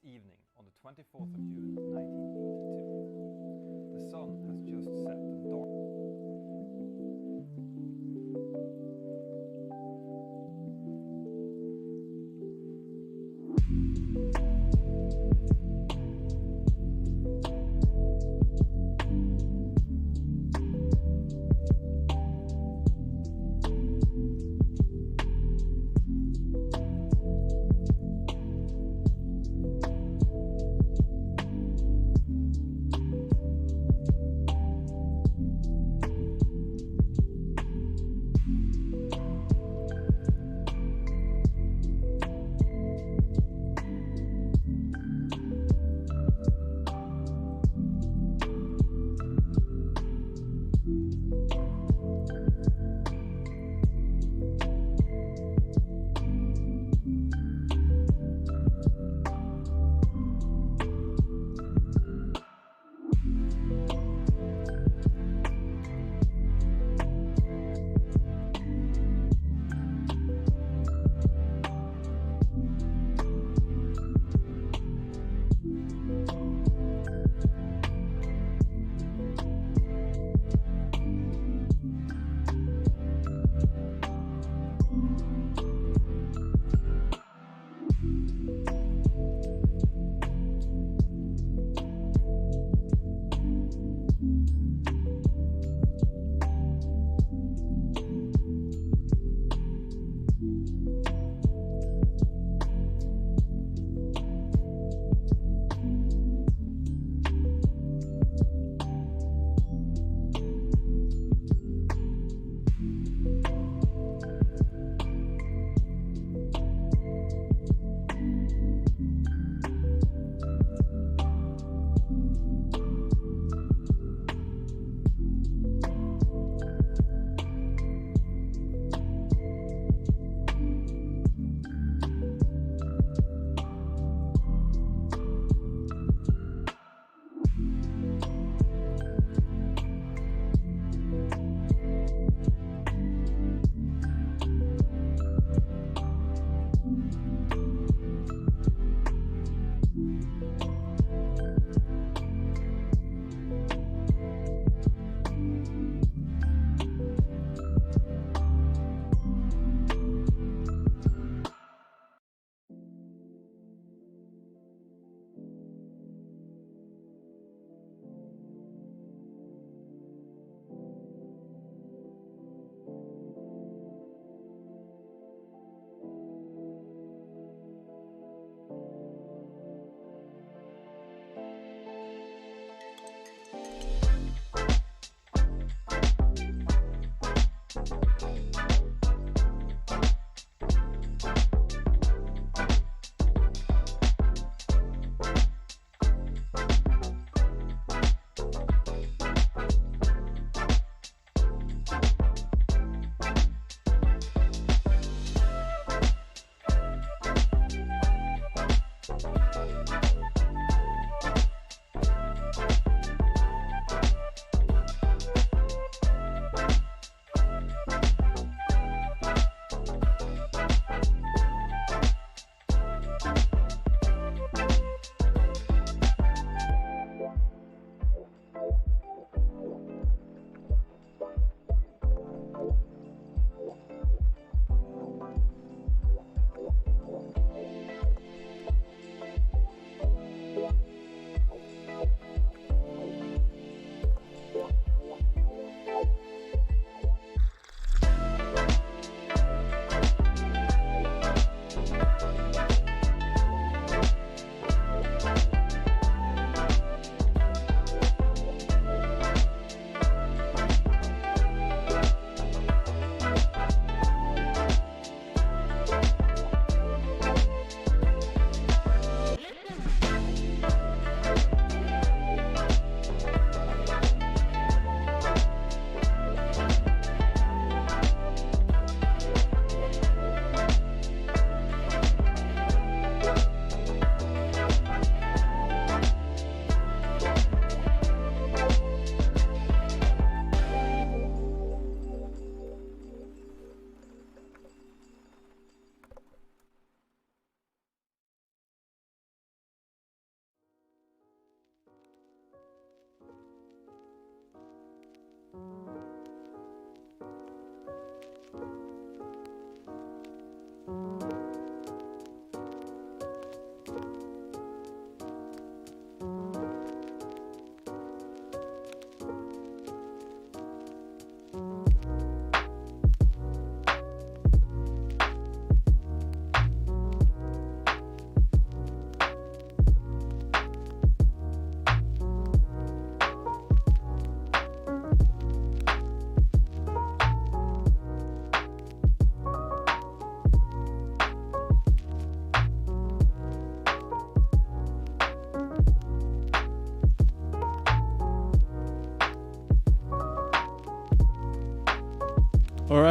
evening on the 24th of June 1982. The sun has just set and dark.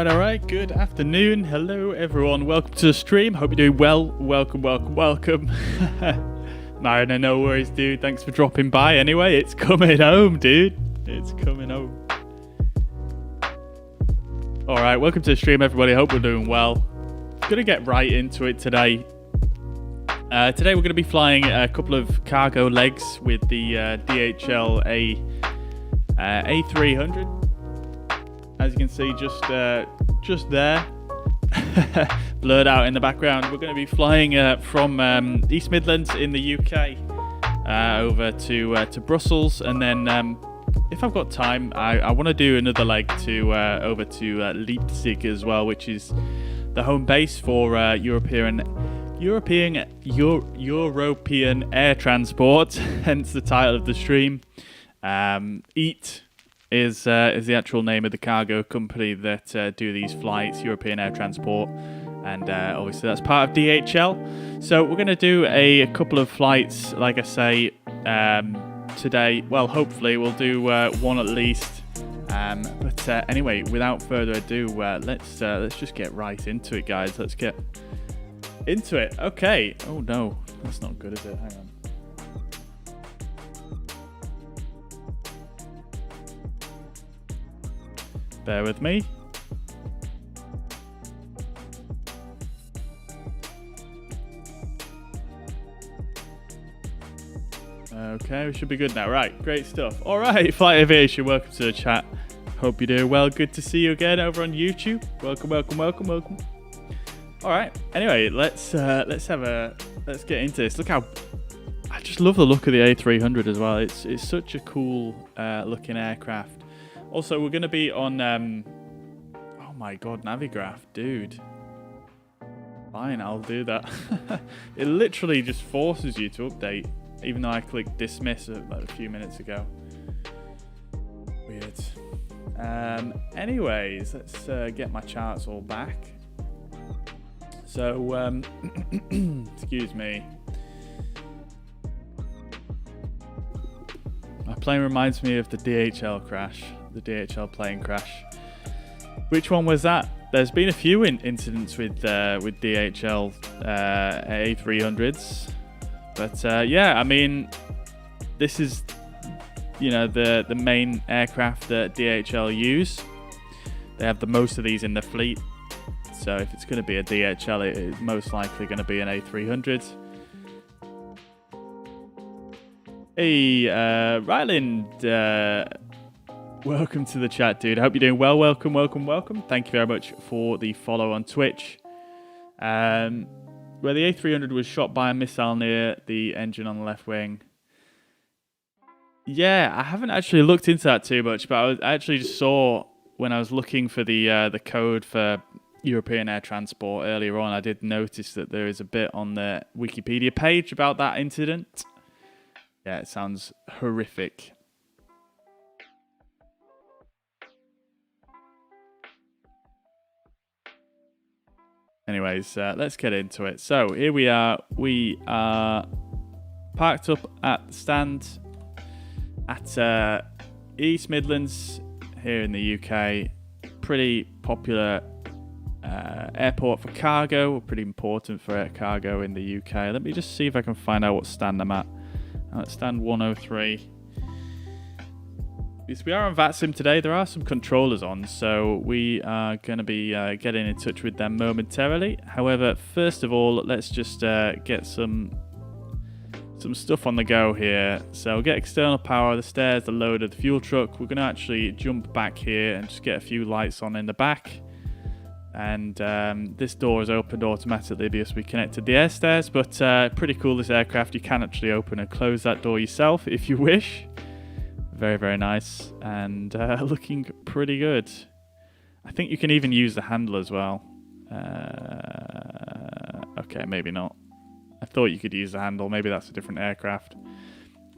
Alright, good afternoon. Hello everyone, welcome to the stream. Hope you're doing well. Welcome. No worries, dude. Thanks for dropping by anyway. It's coming home, dude. It's coming home. Alright, welcome to the stream, everybody. Hope we're doing well. Gonna get right into it today. Today we're going to be flying a couple of cargo legs with the DHL A300. As you can see, just there, blurred out in the background. We're going to be flying from East Midlands in the UK over to Brussels, and then if I've got time, I want to do another leg to over to Leipzig as well, which is the home base for European air transport, hence the title of the stream. EAT is the actual name of the cargo company that do these flights, European Air Transport, and obviously that's part of DHL. So we're going to do a couple of flights, like I say, today. Well, hopefully we'll do one at least. But anyway, without further ado, let's just get right into it, guys. Let's get into it. Okay. Oh no, that's not good, is it? Hang on. Bear with me. Okay, we should be good now. Right, great stuff. All right, Flight Aviation, welcome to the chat. Hope you're doing well. Good to see you again over on YouTube. Welcome. All right. Anyway, let's get into this. Look how I just love the look of the A300 as well. It's such a cool looking aircraft. Also, we're going to be on oh my god, Navigraph, dude. Fine, I'll do that. It literally just forces you to update, even though I clicked dismiss a few minutes ago. Weird. Anyways, let's get my charts all back. So, excuse me. My plane reminds me of the DHL crash, the DHL plane crash. Which one was that? There's been a few incidents with DHL A300s, but yeah, I mean, this is, the main aircraft that DHL use. They have the most of these in the fleet. So if it's going to be a DHL, it is most likely going to be an A300. Hey, Ryland, welcome to the chat, dude. I hope you're doing well. Welcome. Thank you very much for the follow on Twitch. Where the A300 was shot by a missile near the engine on the left wing. Yeah, I haven't actually looked into that too much, but I actually just saw when I was looking for the code for European air transport earlier on, I did notice that there is a bit on the Wikipedia page about that incident. Yeah, it sounds horrific. Anyways, let's get into it. So here we are. We are parked up at the stand at East Midlands here in the UK. Pretty popular airport for cargo, pretty important for air cargo in the UK. Let me just see if I can find out what stand I'm at. I'm at stand 103. Yes, we are on Vatsim today. There are some controllers on, so we are going to be getting in touch with them momentarily. However, first of all, let's just get some stuff on the go here. So we'll get external power, the stairs, the loader, the fuel truck. We're going to actually jump back here and just get a few lights on in the back. And this door is opened automatically because we connected the air stairs, but pretty cool, this aircraft. You can actually open and close that door yourself if you wish. Very, very nice, and looking pretty good. I think you can even use the handle as well. Okay, maybe not. I thought you could use the handle. Maybe that's a different aircraft.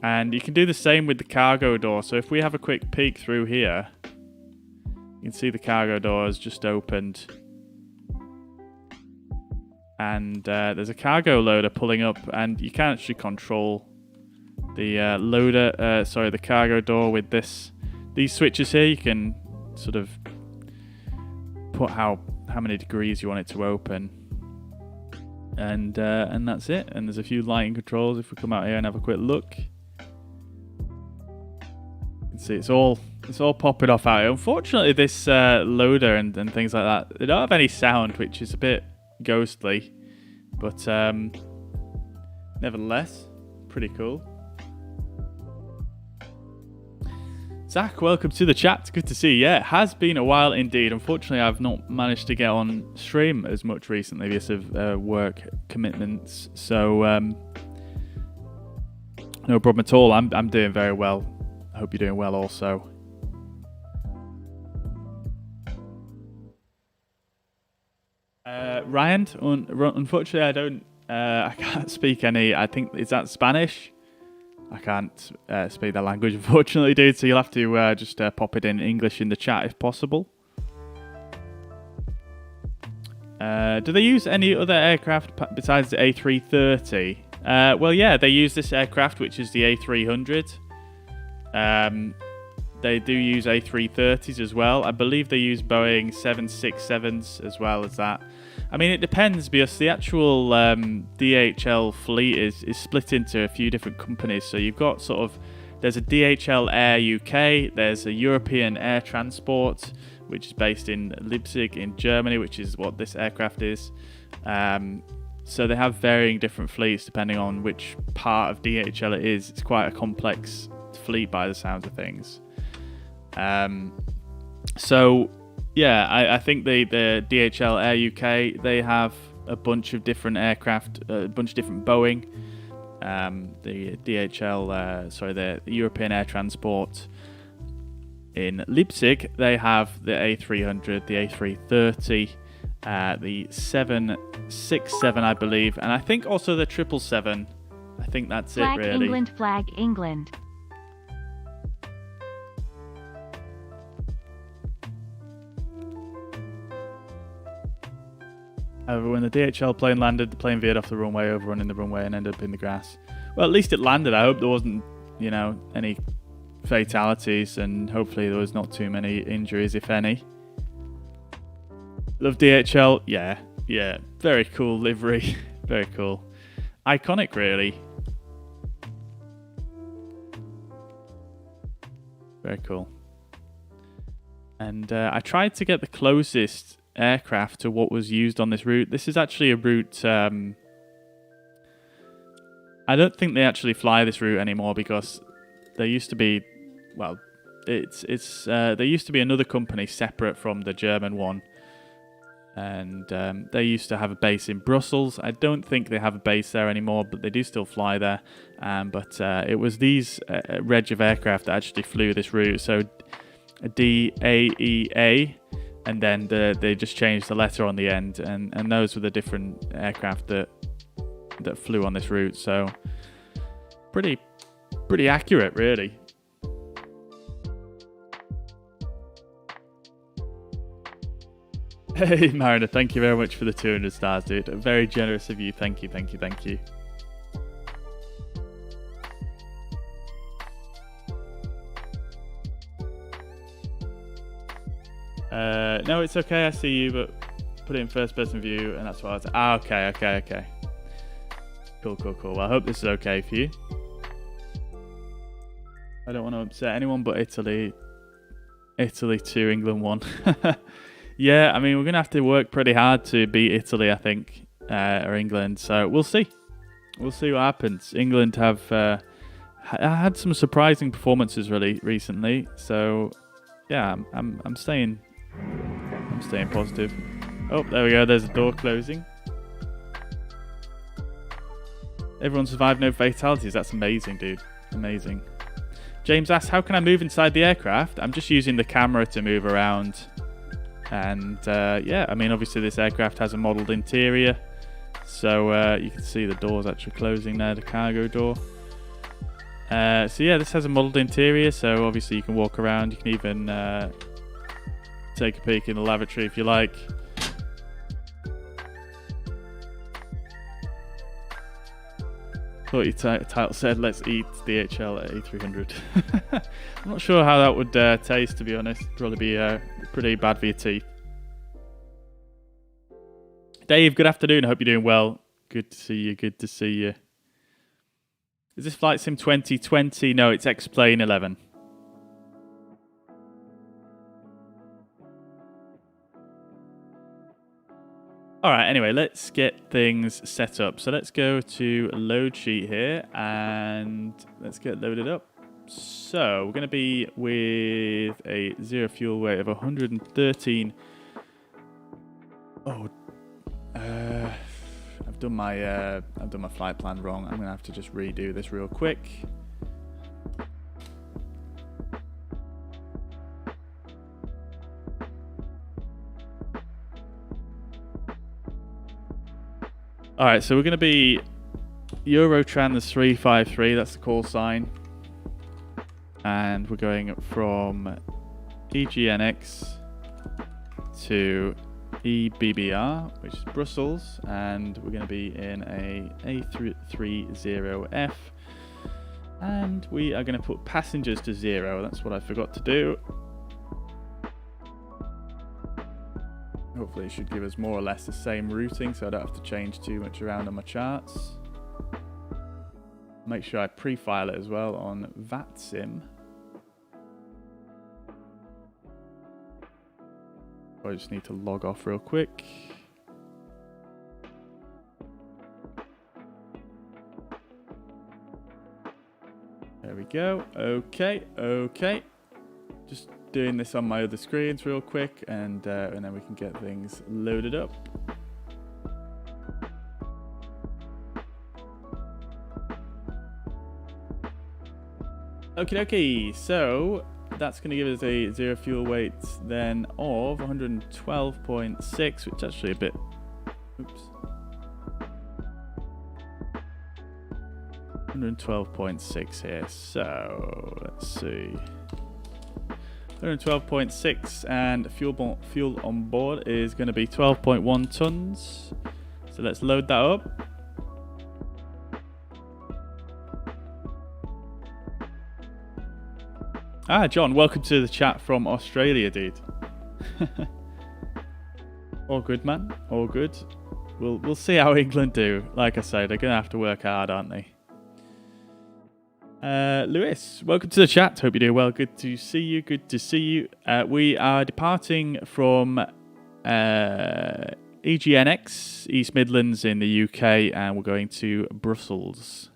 And you can do the same with the cargo door. So if we have a quick peek through here, you can see the cargo door has just opened. And there's a cargo loader pulling up, and you can actually control the the cargo door with these switches here. You can sort of put how many degrees you want it to open, and that's it. And there's a few lighting controls. If we come out here and have a quick look, you can see it's all popping off out here. Unfortunately, this loader and things like that, they don't have any sound, which is a bit ghostly, but nevertheless, pretty cool. Zach, welcome to the chat. Good to see you. Yeah, it has been a while indeed. Unfortunately, I've not managed to get on stream as much recently because of work commitments. So, no problem at all. I'm doing very well. I hope you're doing well also. Ryan, unfortunately, I can't speak any. I think, is that Spanish? I can't speak that language, unfortunately, dude. So you'll have to just pop it in English in the chat if possible. Do they use any other aircraft besides the A330? Well, yeah, they use this aircraft, which is the A300. They do use A330s as well. I believe they use Boeing 767s as well as that. I mean, it depends because the actual DHL fleet is split into a few different companies. So you've got there's a DHL Air UK, there's a European Air Transport, which is based in Leipzig in Germany, which is what this aircraft is. So they have varying different fleets depending on which part of DHL it is. It's quite a complex fleet by the sounds of things. So yeah, I think the DHL Air UK, they have a bunch of different aircraft, a bunch of different Boeing. The the European Air Transport in Leipzig, they have the A300, the A330, the 767, I believe, and I think also the 777. I think that's flag it, really. England, flag England. However, when the DHL plane landed, the plane veered off the runway, overrunning the runway and ended up in the grass. Well, at least it landed. I hope there wasn't, any fatalities, and hopefully there was not too many injuries, if any. Love DHL. Yeah. Very cool livery. Very cool. Iconic, really. Very cool. And I tried to get the closest aircraft to what was used on this route. This is actually a route I don't think they actually fly this route anymore because there used to be there used to be another company separate from the German one, and they used to have a base in Brussels. I don't think they have a base there anymore, but they do still fly there. But it was these reg of aircraft that actually flew this route, so DAEA, and then they just changed the letter on the end, and those were the different aircraft that flew on this route. So pretty accurate, really. Hey Mariner, thank you very much for the 200 stars, dude. Very generous of you. Thank you. No, it's okay, I see you, but put it in first person view, and that's what I was... okay. Cool. Well, I hope this is okay for you. I don't want to upset anyone, but Italy 2, England 1. Yeah, I mean, we're going to have to work pretty hard to beat Italy, I think, or England, so we'll see. We'll see what happens. England have had some surprising performances really recently, so yeah, I'm staying positive. Oh, there we go. There's a door closing. Everyone survived, no fatalities. That's amazing, dude. Amazing. James asks, how can I move inside the aircraft? I'm just using the camera to move around. And yeah, I mean, obviously this aircraft has a modelled interior. So you can see the doors actually closing there, the cargo door. So yeah, this has a modelled interior. So obviously you can walk around. You can even take a peek in the lavatory if you like. Thought your title said, let's eat DHL A300. I'm not sure how that would taste, to be honest. Probably be pretty bad for your teeth. Dave, good afternoon. I hope you're doing well. Good to see you. Good to see you. Is this Flight Sim 2020? No, it's X-Plane 11. All right, anyway, let's get things set up. So let's go to load sheet here and let's get loaded up. So we're going to be with a zero fuel weight of 113. Oh, I've done my flight plan wrong. I'm going to have to just redo this real quick. All right, so we're going to be Eurotrans 353. That's the call sign. And we're going from EGNX to EBBR, which is Brussels, and we're going to be in a A300F, and we are going to put passengers to 0. That's what I forgot to do. Hopefully it should give us more or less the same routing, so I don't have to change too much around on my charts. Make sure I pre-file it as well on Vatsim. I just need to log off real quick. There we go. Okay. Just doing this on my other screens real quick, and then we can get things loaded up. Okay. So that's going to give us a zero fuel weight then of 112.6, which is actually a bit, oops, 112.6 here. So let's see, 112.6, and fuel on board is going to be 12.1 tons. So let's load that up. Ah, John, welcome to the chat from Australia, dude. All good, man. All good. We'll see how England do. Like I say, they're gonna have to work hard, aren't they? Lewis, welcome to the chat. Hope you're doing well. Good to see you. Good to see you. We are departing from EGNX, East Midlands in the UK, and we're going to Brussels.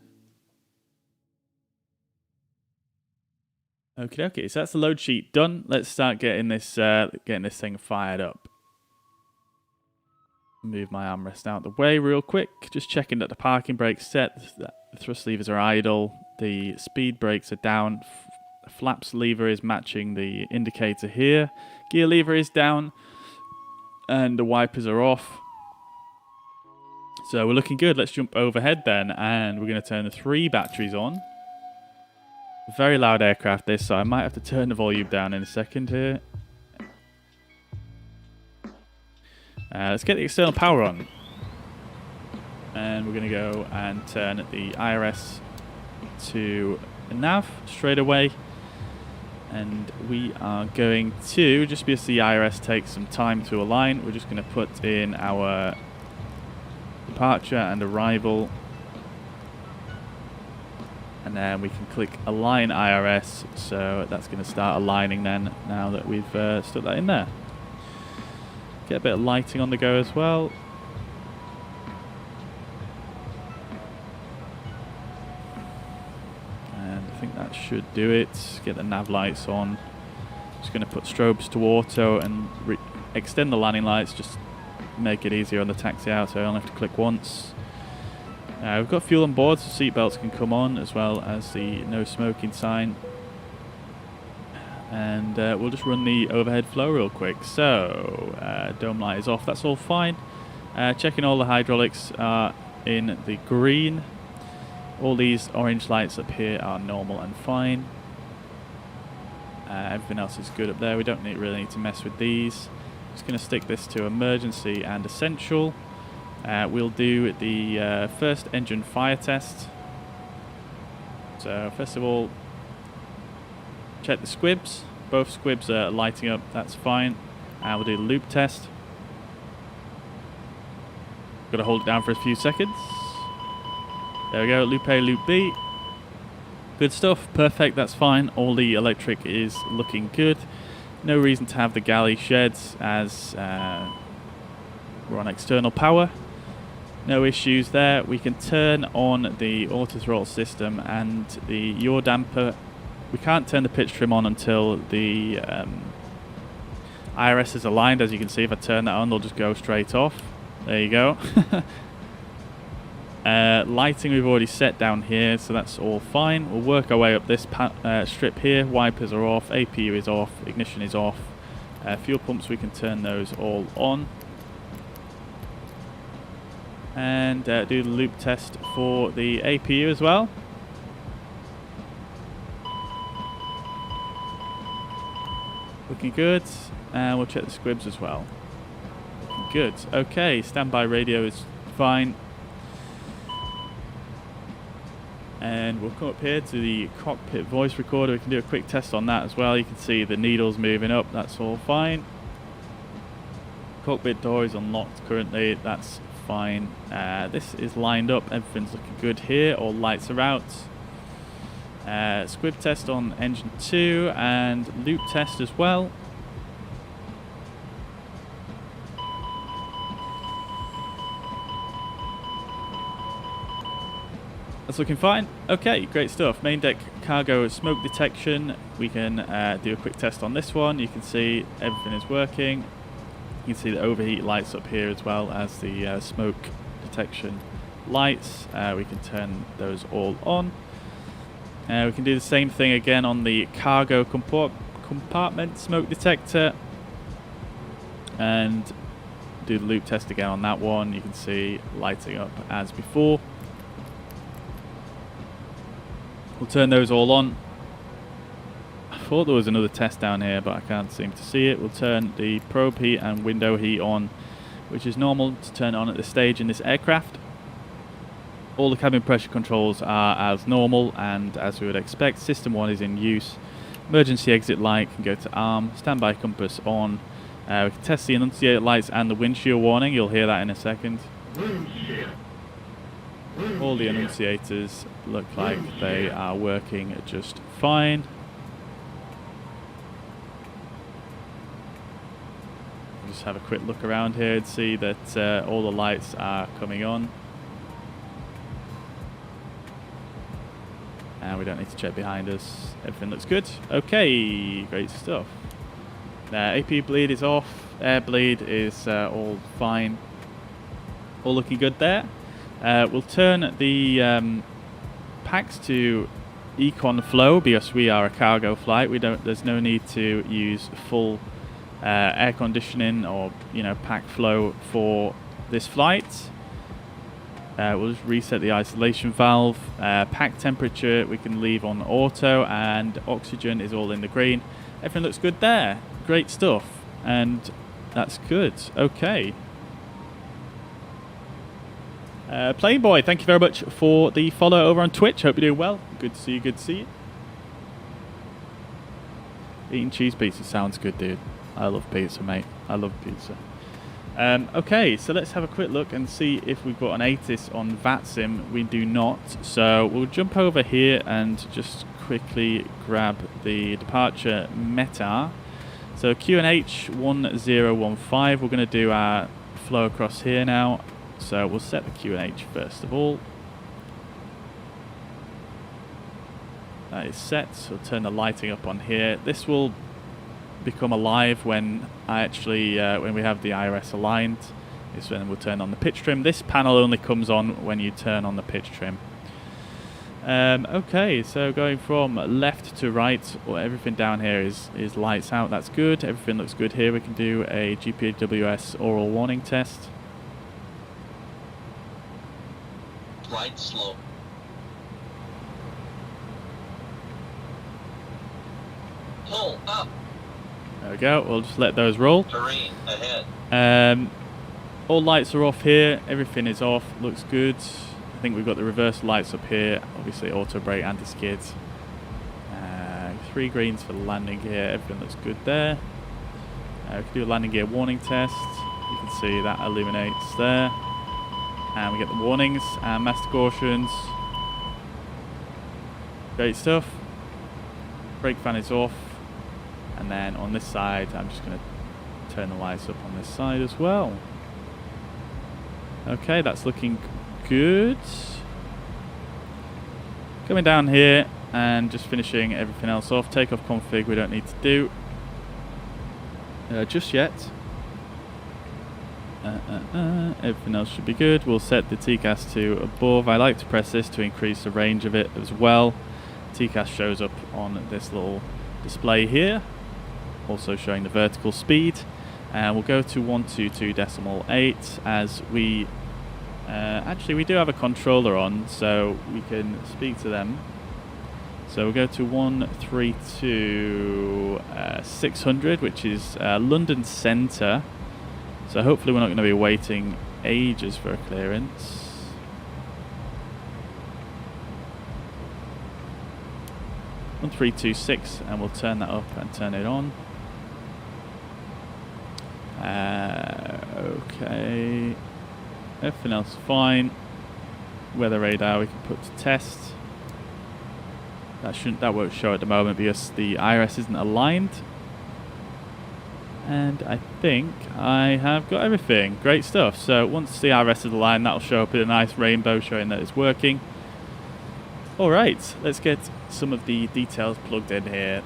Okay, so that's the load sheet done. Let's start getting this thing fired up. Move my armrest out the way real quick. Just checking that the parking brake's set, the thrust levers are idle, the speed brakes are down, the flaps lever is matching the indicator here, gear lever is down, and the wipers are off. So we're looking good. Let's jump overhead then, and we're going to turn the 3 batteries on. Very loud aircraft this, so I might have to turn the volume down in a second here. Let's get the external power on. And we're going to go and turn the IRS to nav straight away. And we are going to, just because the IRS takes some time to align, we're just going to put in our departure and arrival. And then we can click Align IRS, so that's going to start aligning then, now that we've stuck that in there. Get a bit of lighting on the go as well. And I think that should do it. Get the nav lights on. Just going to put strobes to auto and extend the landing lights, just make it easier on the taxi out, so I only have to click once. We've got fuel on board, so seatbelts can come on, as well as the no smoking sign. And we'll just run the overhead flow real quick. So, dome light is off, that's all fine. Checking all the hydraulics are in the green. All these orange lights up here are normal and fine. Everything else is good up there, we don't really need to mess with these. Just going to stick this to emergency and essential. We'll do the first engine fire test. So first of all, check the squibs. Both squibs are lighting up, that's fine. We'll do the loop test. Got to hold it down for a few seconds. There we go, loop A, loop B. Good stuff, perfect, that's fine. All the electric is looking good. No reason to have the galley sheds as we're on external power. No issues there. We can turn on the auto throttle system and the yaw damper. We can't turn the pitch trim on until the IRS is aligned. As you can see, if I turn that on, they'll just go straight off. There you go. Lighting we've already set down here, so that's all fine. We'll work our way up this strip here. Wipers are off, APU is off, ignition is off. Fuel pumps, we can turn those all on. And do the loop test for the APU as well. Looking good. And we'll check the squibs as well. Looking good. Okay, standby radio is fine. And we'll come up here to the cockpit voice recorder. We can do a quick test on that as well. You can see the needles moving up. That's all fine. Cockpit door is unlocked currently. That's fine. This is lined up. Everything's looking good here. All lights are out. Squib test on engine 2 and loop test as well. That's looking fine. Okay, great stuff. Main deck cargo smoke detection. We can do a quick test on this one. You can see everything is working. You can see the overheat lights up here as well as the smoke detection lights. We can turn those all on. We can do the same thing again on the cargo compartment smoke detector. And do the loop test again on that one. You can see lighting up as before. We'll turn those all on. I thought there was another test down here, but I can't seem to see it. We'll turn the probe heat and window heat on, which is normal to turn on at this stage in this aircraft. All the cabin pressure controls are as normal and as we would expect. System 1 is in use. Emergency exit light can go to arm. Standby compass on. We can test the annunciator lights and the windshield warning. You'll hear that in a second. All the annunciators look like they are working just fine. Just have a quick look around here and see that all the lights are coming on. And we don't need to check behind us. Everything looks good. Okay, great stuff. AP bleed is off. Air bleed is all fine. All looking good there. We'll turn the packs to econ flow because we are a cargo flight. There's no need to use full air conditioning or pack flow for this flight. We'll just reset the isolation valve. Pack temperature we can leave on auto, and oxygen is all in the green. Everything looks good there. Great stuff, and that's good. Okay. Plain Boy, thank you very much for the follow over on Twitch. Hope you're doing well. Good to see you, good to see you. Eating cheese pizza sounds good, dude. I love pizza, mate. I love pizza. Okay, so let's have a quick look and see if we've got an ATIS on Vatsim. We do not. So we'll jump over here and just quickly grab the departure METAR. So QNH 1015, we're going to do our flow across here now. So we'll set the QNH first of all. That is set, so we'll turn the lighting up on here. This will become alive when when we have the IRS aligned. This is when we'll turn on the pitch trim. This panel only comes on when you turn on the pitch trim. Okay, so going from left to right, everything down here is lights out. That's good. Everything looks good here. We can do a GPWS oral warning test. Right slope. Pull up. There we go. We'll just let those roll. Terrain ahead. All lights are off here. Everything is off. Looks good. I think we've got the reverse lights up here. Obviously auto brake, anti-skid. 3 greens for the landing gear. Everything looks good there. We can do a landing gear warning test. You can see that illuminates there. And we get the warnings and master cautions. Great stuff. Brake fan is off. And then on this side, I'm just going to turn the lights up on this side as well. Okay, that's looking good. Coming down here and just finishing everything else off. Takeoff config we don't need to do just yet. Everything else should be good. We'll set the TCAS to above. I like to press this to increase the range of it as well. TCAS shows up on this little display here, also showing the vertical speed. And we'll go to 122.8 as we actually we do have a controller on, so we can speak to them. So we'll go to 132.600, which is London Centre. So hopefully we're not going to be waiting ages for a clearance. One 326, and we'll turn that up and turn it on. Okay. Everything else fine. Weather radar we can put to test. That won't show at the moment because the IRS isn't aligned. And I think I have got everything. Great stuff. So once the IRS is aligned, that'll show up with a nice rainbow showing that it's working. Alright, let's get some of the details plugged in here.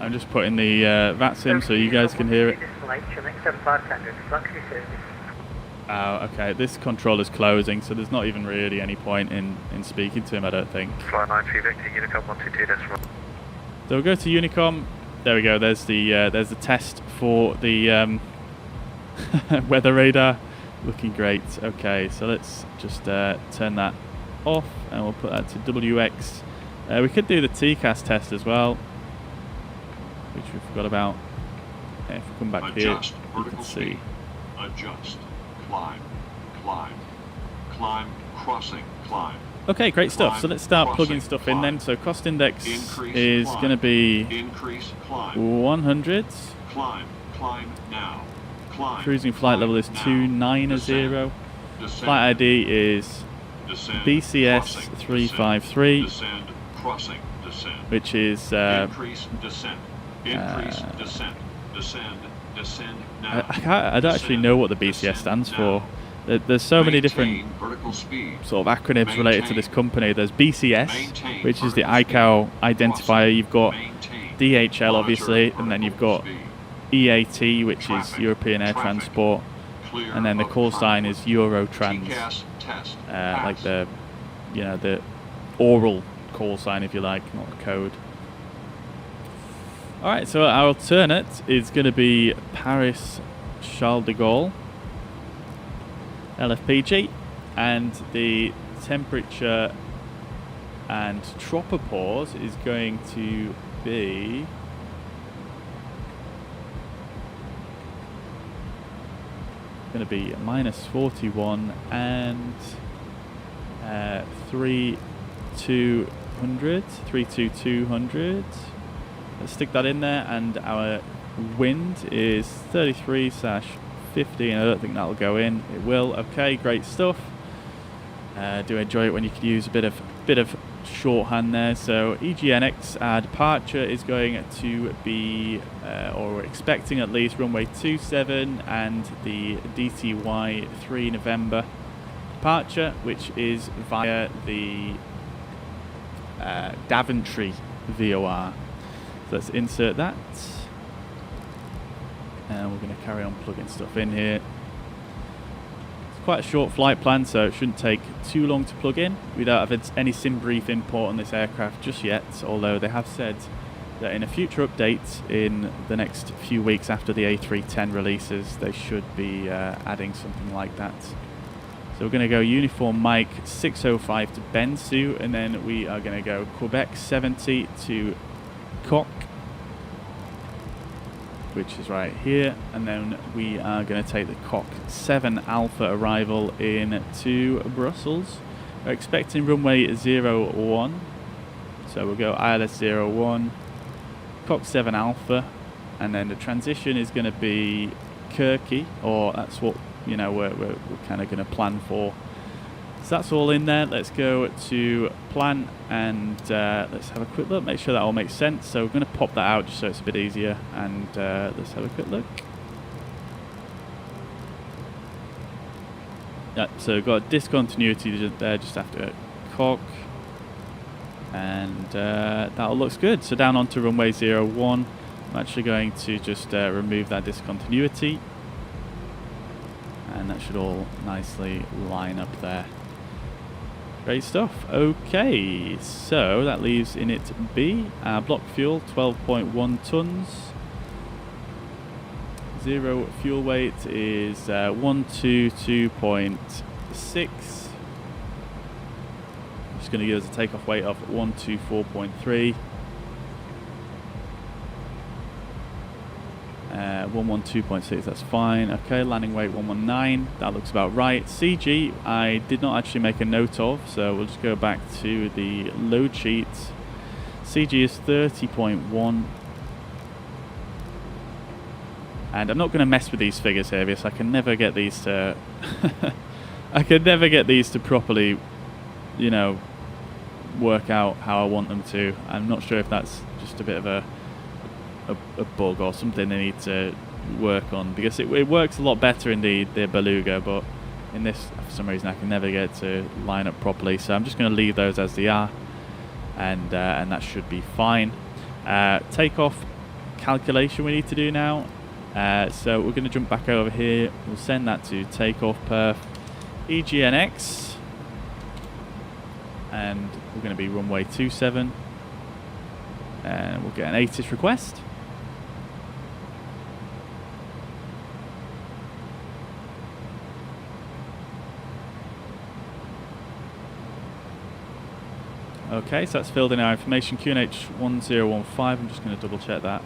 I'm just putting the Vatsim so you guys can hear it. Oh, okay. This controller's closing, so there's not even really any point in speaking to him, I don't think. Fly 93 Victor, Unicom 122.1. So we'll go to Unicom. There we go. There's the test for the weather radar. Looking great. Okay, so let's just turn that off, and we'll put that to WX. We could do the TCAS test as well, which we forgot about. If we come back here, you can see. Adjust. Climb. Climb. Climb. Crossing. Climb. Okay, great stuff. Climb, so let's start crossing, plugging stuff climb. in then. So cost index Increase, is climb. going to be Increase. Climb. 100. Climb. Climb now. Climb. Cruising flight level is now. 290. Descend. Flight ID is Descend. BCS Crossing. 353, Descend. Crossing. Descend. which is Increase. Descend. Increase. Descend. Descend. Descend now. I don't actually know what the BCS stands for. There's so many different vertical speed. sort of acronyms related to this company. There's BCS, Maintain which is the vertical ICAO speed. identifier. You've got Maintain. DHL, Monitor obviously, and then you've got vertical EAT, which Traffic. is European Air Traffic. Transport, Clear and then the of call sign conflict. is Eurotrans, TCAS test. like the oral call sign, if you like, not the code. All right, so our alternate is going to be Paris Charles de Gaulle LFPG, and the temperature and tropopause is going to be -41 and 3200. Let's stick that in there, and our wind is 33/50, and I don't think that'll go in. It will. Okay, great stuff. Do enjoy it when you can use a bit of shorthand there. So EGNX, our departure is going to be, or we're expecting at least, runway 27 and the DTY 3 November departure, which is via the Daventry VOR. So let's insert that, and we're going to carry on plugging stuff in here. It's quite a short flight plan, so it shouldn't take too long to plug in. We don't have any sim brief import on this aircraft just yet, although they have said that in a future update in the next few weeks after the A310 releases, they should be adding something like that. So we're going to go Uniform Mike 605 to Bensu, and then we are going to go Quebec 70 to Cock. which is right here, and then we are going to take the Cock 7 Alpha arrival into Brussels. We're expecting runway 01, so we'll go ILS 01, Cock 7 Alpha, and then the transition is going to be Kirky, or that's what, you know, we're kind of going to plan for. So that's all in there. Let's go to plan and let's have a quick look, make sure that all makes sense. So we're going to pop that out just so it's a bit easier, and let's have a quick look. Yeah, so we've got discontinuity there just after Cock, and that all looks good. So down onto runway 01, I'm actually going to just remove that discontinuity, and that should all nicely line up there. Great stuff. Okay, so that leaves init B. Block fuel 12.1 tons. Zero fuel weight is 122.6. Just going to give us a takeoff weight of 124.3. 112.6, that's fine. Okay, landing weight 119, that looks about right. CG, I did not actually make a note of, so we'll just go back to the load sheet. CG is 30.1. And I'm not going to mess with these figures here because I can never get these to I can never get these to properly, you know, work out how I want them to. I'm not sure if that's just a bit of a bug or something they need to work on, because it works a lot better in the Beluga, but in this for some reason I can never get it to line up properly, so I'm just going to leave those as they are, and that should be fine. Takeoff calculation we need to do now, so we're going to jump back over here. We'll send that to takeoff perf EGNX, and we're going to be runway 27, and we'll get an ATIS request. Okay, so that's filled in our information, QNH1015. I'm just going to double check that.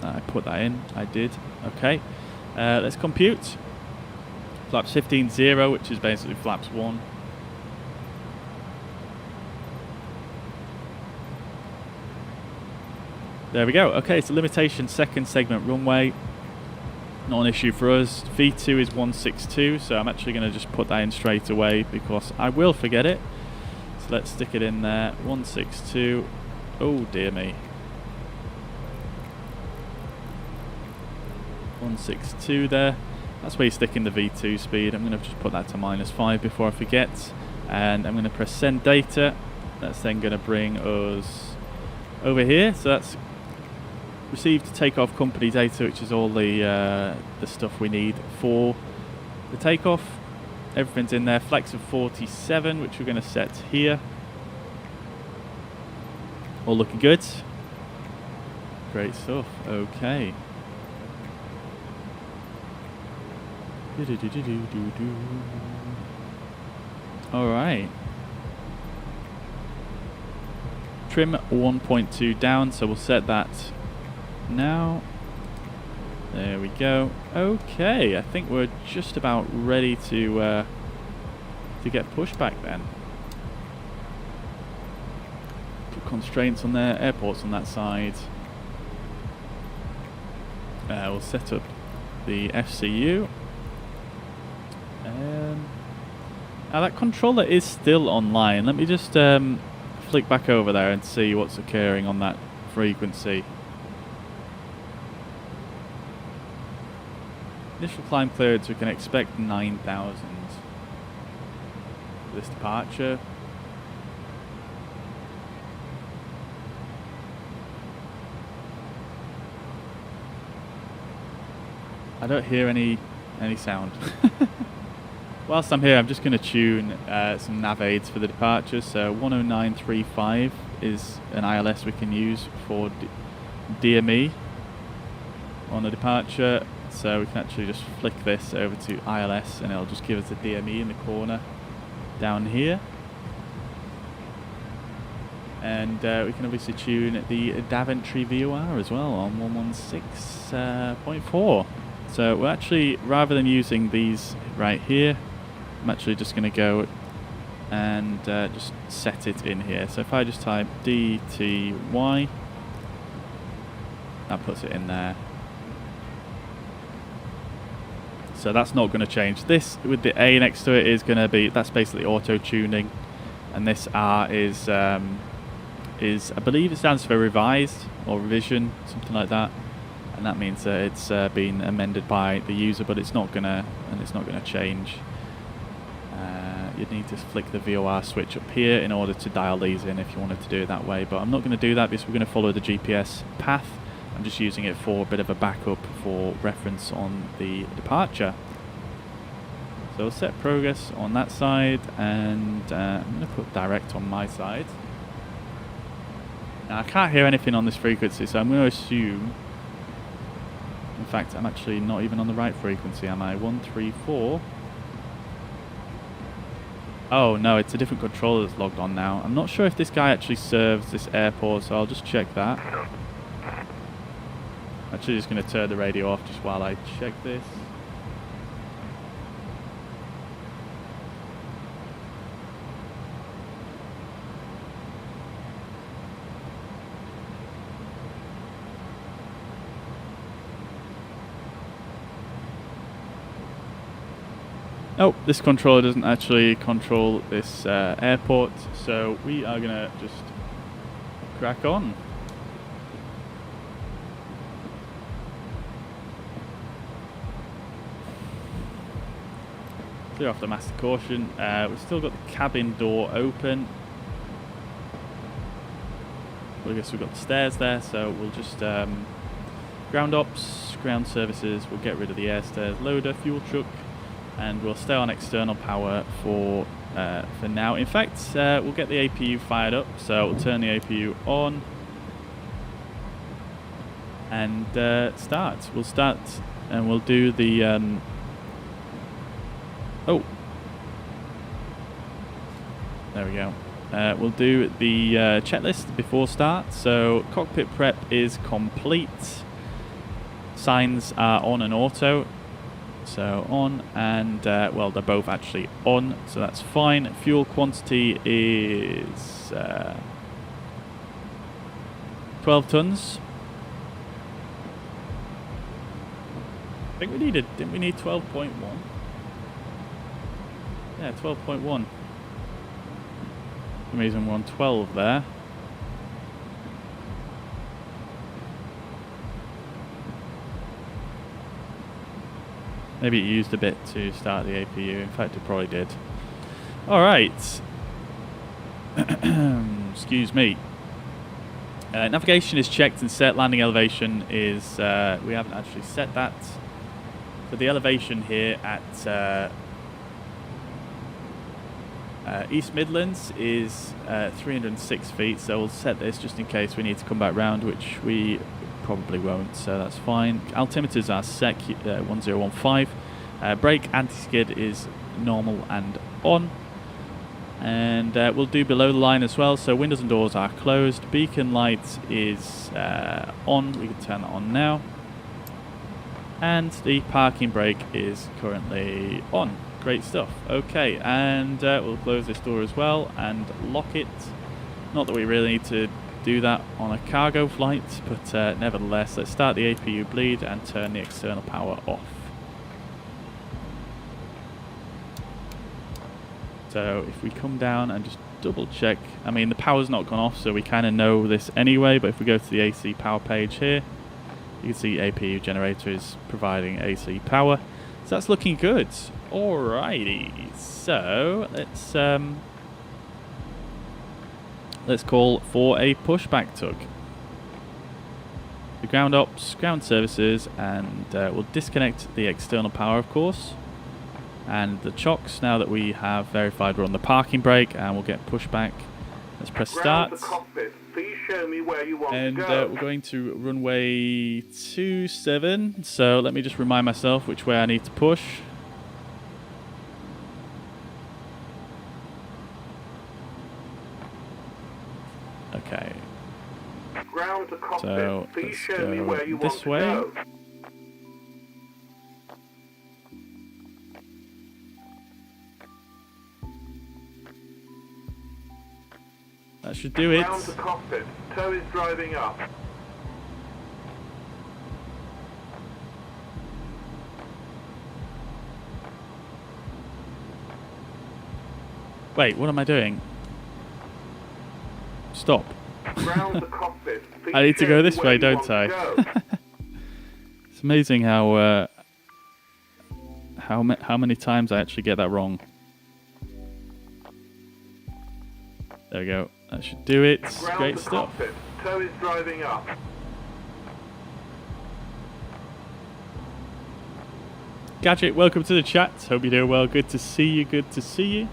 I put that in, I did. Okay, let's compute. Flaps 15.0, which is basically flaps 1. There we go. Okay, so limitation second segment runway. Not an issue for us. V2 is 162, so I'm actually going to just put that in straight away because I will forget it. So let's stick it in there. 162. Oh dear me. 162 there. That's where you stick in the V2 speed. I'm going to just put that to -5 before I forget. And I'm going to press send data. That's then going to bring us over here. So that's received takeoff company data, which is all the stuff we need for the takeoff. Everything's in there. Flex of 47, which we're going to set here. All looking good. Great stuff. Okay. All right. Trim 1.2 down, so we'll set that now. There we go. Okay, I think we're just about ready to get pushback then. Put constraints on there, airports on that side. We'll set up the FCU. Now that controller is still online. Let me just flick back over there and see what's occurring on that frequency. Initial climb clearance, we can expect 9,000 for this departure. I don't hear any sound. Whilst I'm here, I'm just going to tune some nav aids for the departure. So 10935 is an ILS we can use for DME on the departure. So we can actually just flick this over to ILS and it'll just give us a DME in the corner down here. And we can obviously tune the Daventry VOR as well on 116.4. So we're actually, rather than using these right here, I'm actually just going to go and just set it in here. So if I just type DTY, that puts it in there. So that's not going to change. This with the A next to it is going to be, that's basically auto tuning, and this R is I believe it stands for revised or revision, something like that, and that means that it's been amended by the user, but it's not gonna change. You'd need to flick the VOR switch up here in order to dial these in if you wanted to do it that way, but I'm not going to do that because we're going to follow the GPS path. I'm just using it for a bit of a backup for reference on the departure. So we'll set progress on that side, and I'm going to put direct on my side. Now I can't hear anything on this frequency, so I'm going to assume, in fact I'm actually not even on the right frequency, am I? 134. Oh no, it's a different controller that's logged on now. I'm not sure if this guy actually serves this airport, so I'll just check that. Actually just going to turn the radio off just while I check this. Oh, this controller doesn't actually control this airport, so we are going to just crack on. Clear off the master caution. We've still got the cabin door open. Well, I guess we've got the stairs there, so we'll just ground ops, ground services, we'll get rid of the air stairs, loader, fuel truck, and we'll stay on external power for now. In fact, we'll get the APU fired up, so we'll turn the APU on and start. We'll start and we'll do the oh, there we go. We'll do the checklist before start. So cockpit prep is complete. Signs are on and auto. So on, and well, they're both actually on, so that's fine. Fuel quantity is 12 tons. I think we needed, didn't we need 12.1? Yeah, 12.1. For some reason we're on 12 there. Maybe it used a bit to start the APU. In fact, it probably did. All right. Excuse me. Navigation is checked and set. Landing elevation is... we haven't actually set that. So the elevation here at East Midlands is 306 feet. So we'll set this just in case we need to come back round, which we probably won't, so that's fine. Altimeters are sec 1015. Brake anti-skid is normal and on. And we'll do below the line as well. So windows and doors are closed. Beacon light is on. We can turn that on now. And the parking brake is currently on. Great stuff. Okay, and we'll close this door as well and lock it. Not that we really need to do that on a cargo flight, but nevertheless, let's start the APU bleed and turn the external power off. So if we come down and just double check, I mean the power's not gone off, so we kind of know this anyway, but if we go to the AC power page here, you can see APU generator is providing AC power, so that's looking good. Alrighty, so let's call for a pushback tug. The ground ops, ground services, and we'll disconnect the external power, of course, and the chocks now that we have verified we're on the parking brake, and we'll get pushback. Let's press start. Please show me where you want and to go. we're going to runway 27, so let me just remind myself which way I need to push. cockpit. Please let's show me go where you this want to way. go. That should do it. Round the cockpit. Tow is driving up. Wait, what am I doing? Stop. Round the cockpit. Please I need to show go me this where way, you don't want I? to go. It's amazing how many times I actually get that wrong. There we go. That should do it. Round Great the stuff. cockpit. Tow is driving up. Gadget, welcome to the chat. Hope you're doing well. Good to see you. Good to see you.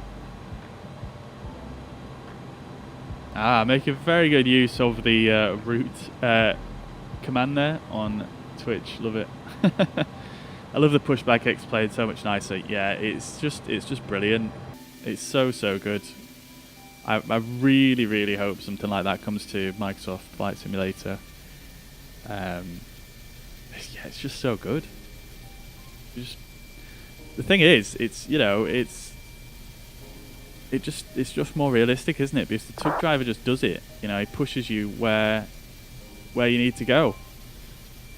Making very good use of the root command there on Twitch. Love it. I love the Pushback X played so much nicer. Yeah, it's just brilliant. It's so good. I really hope something like that comes to Microsoft Flight Simulator. Yeah, it's just so good. The thing is, it's just more realistic, isn't it? Because the tug driver just does it. You know, he pushes you where you need to go,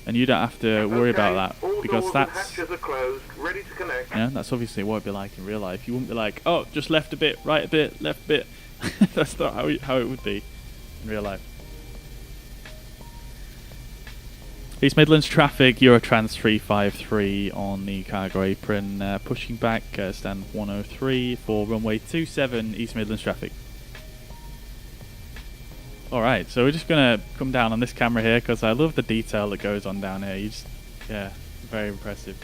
and you don't have to worry about that because that's hatches are closed, ready to connect. yeah, that's obviously what it'd be like in real life. You wouldn't be like, oh, just left a bit, right a bit, left a bit. That's not how it would be in real life. East Midlands traffic, Eurotrans 353 on the cargo apron, pushing back, stand 103 for runway 27, East Midlands traffic. Alright, so we're just going to come down on this camera here because I love the detail that goes on down here. Yeah, very impressive.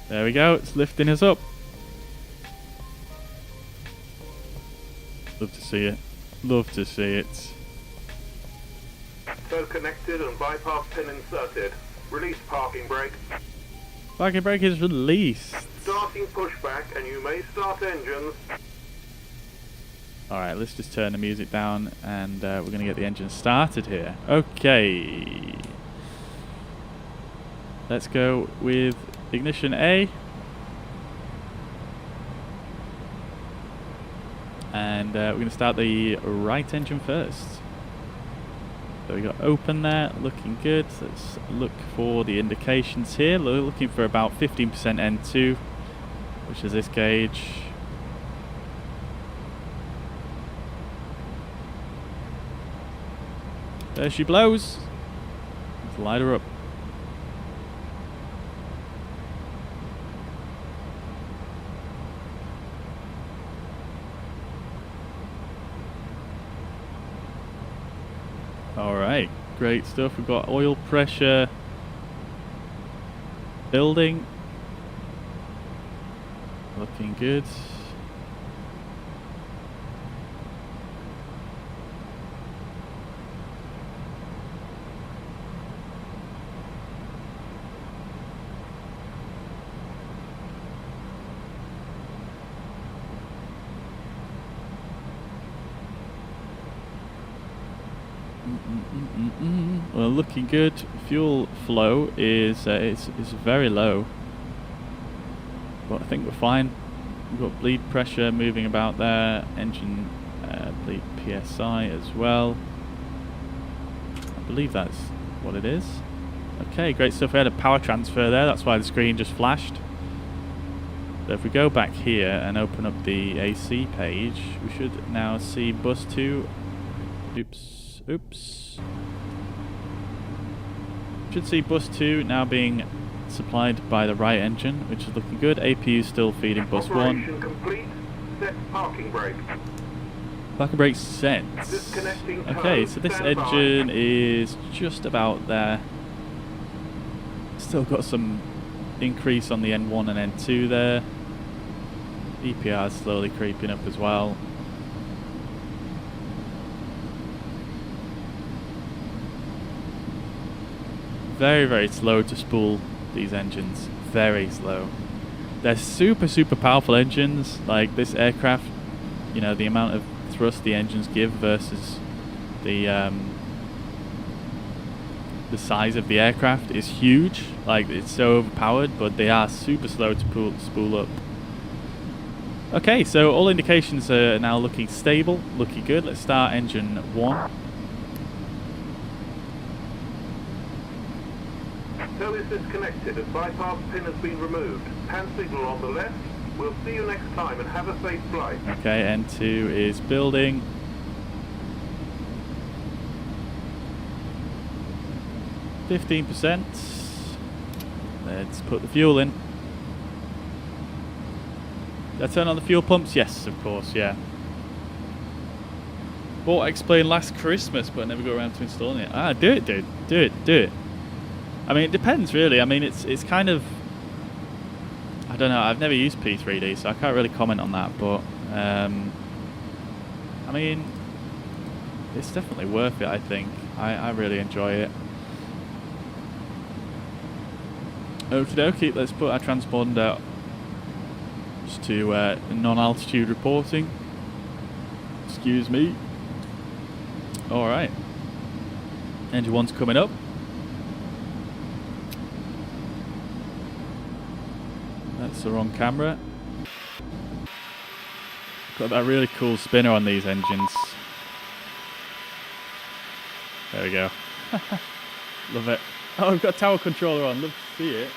There we go, it's lifting us up. Love to see it. Love to see it. Tow connected and bypass pin inserted. Release parking brake. Parking brake is released. Starting pushback and you may start engines. Alright, let's just turn the music down and we're going to get the engine started here. Okay. Let's go with ignition A. And we're going to start the right engine first. So we got open there, looking good. Let's look for the indications here. We're looking for about 15% N2, which is this gauge. There she blows. Let's light her up. Alright, great stuff. We've got oil pressure building. Looking good. Well, looking good. Fuel flow is very low, but I think we're fine. We've got bleed pressure moving about there. Engine bleed PSI as well. I believe that's what it is. Okay, great stuff. We had a power transfer there. That's why the screen just flashed. So if we go back here and open up the AC page, we should now see bus 2. Oops. Should see bus 2 now being supplied by the right engine, which is looking good. APU still feeding bus 1. Operation complete. Set parking brake. Parking brake set. Disconnecting Okay, tow. so this Stand by. engine is just about there. Still got some increase on the N1 and N2 there. EPR is slowly creeping up as well. Very, very slow to spool these engines. Very slow. they're super powerful engines. Like this aircraft, you know, the amount of thrust the engines give versus the size of the aircraft is huge. Like it's so overpowered, but they are super slow to spool up. Okay, so all indications are now looking stable, looking good. Let's start engine 1. Tow is disconnected as bypass pin has been removed. Hand signal on the left. We'll see you next time and have a safe flight. Okay, N2 is building. %. Let's put the fuel in. Did I turn on the fuel pumps? Yes, of course, yeah. Vortex plane last Christmas, but I never got around to installing it. Ah, do it, dude. Do it. I mean, it depends, really. I mean, it's kind of... I don't know. I've never used P3D, so I can't really comment on that. But, I mean, it's definitely worth it, I think. I really enjoy it. Okie dokie, let's put our transponder just to non-altitude reporting. Excuse me. Alright. Engine 1's coming up. That's the wrong camera. Got that really cool spinner on these engines. There we go. Love it. Oh, we've got tower controller on. Love to see it.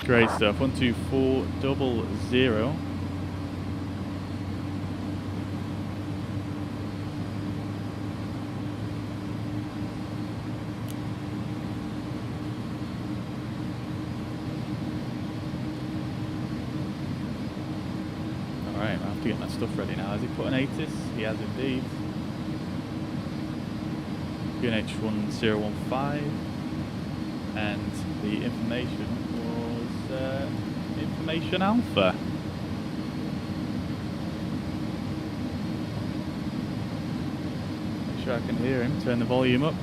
Great stuff. 12400. Alright, I have to get my stuff ready now. Has he put an ATIS? He has indeed. QNH1015. And the information was information alpha. Make sure I can hear him. Turn the volume up.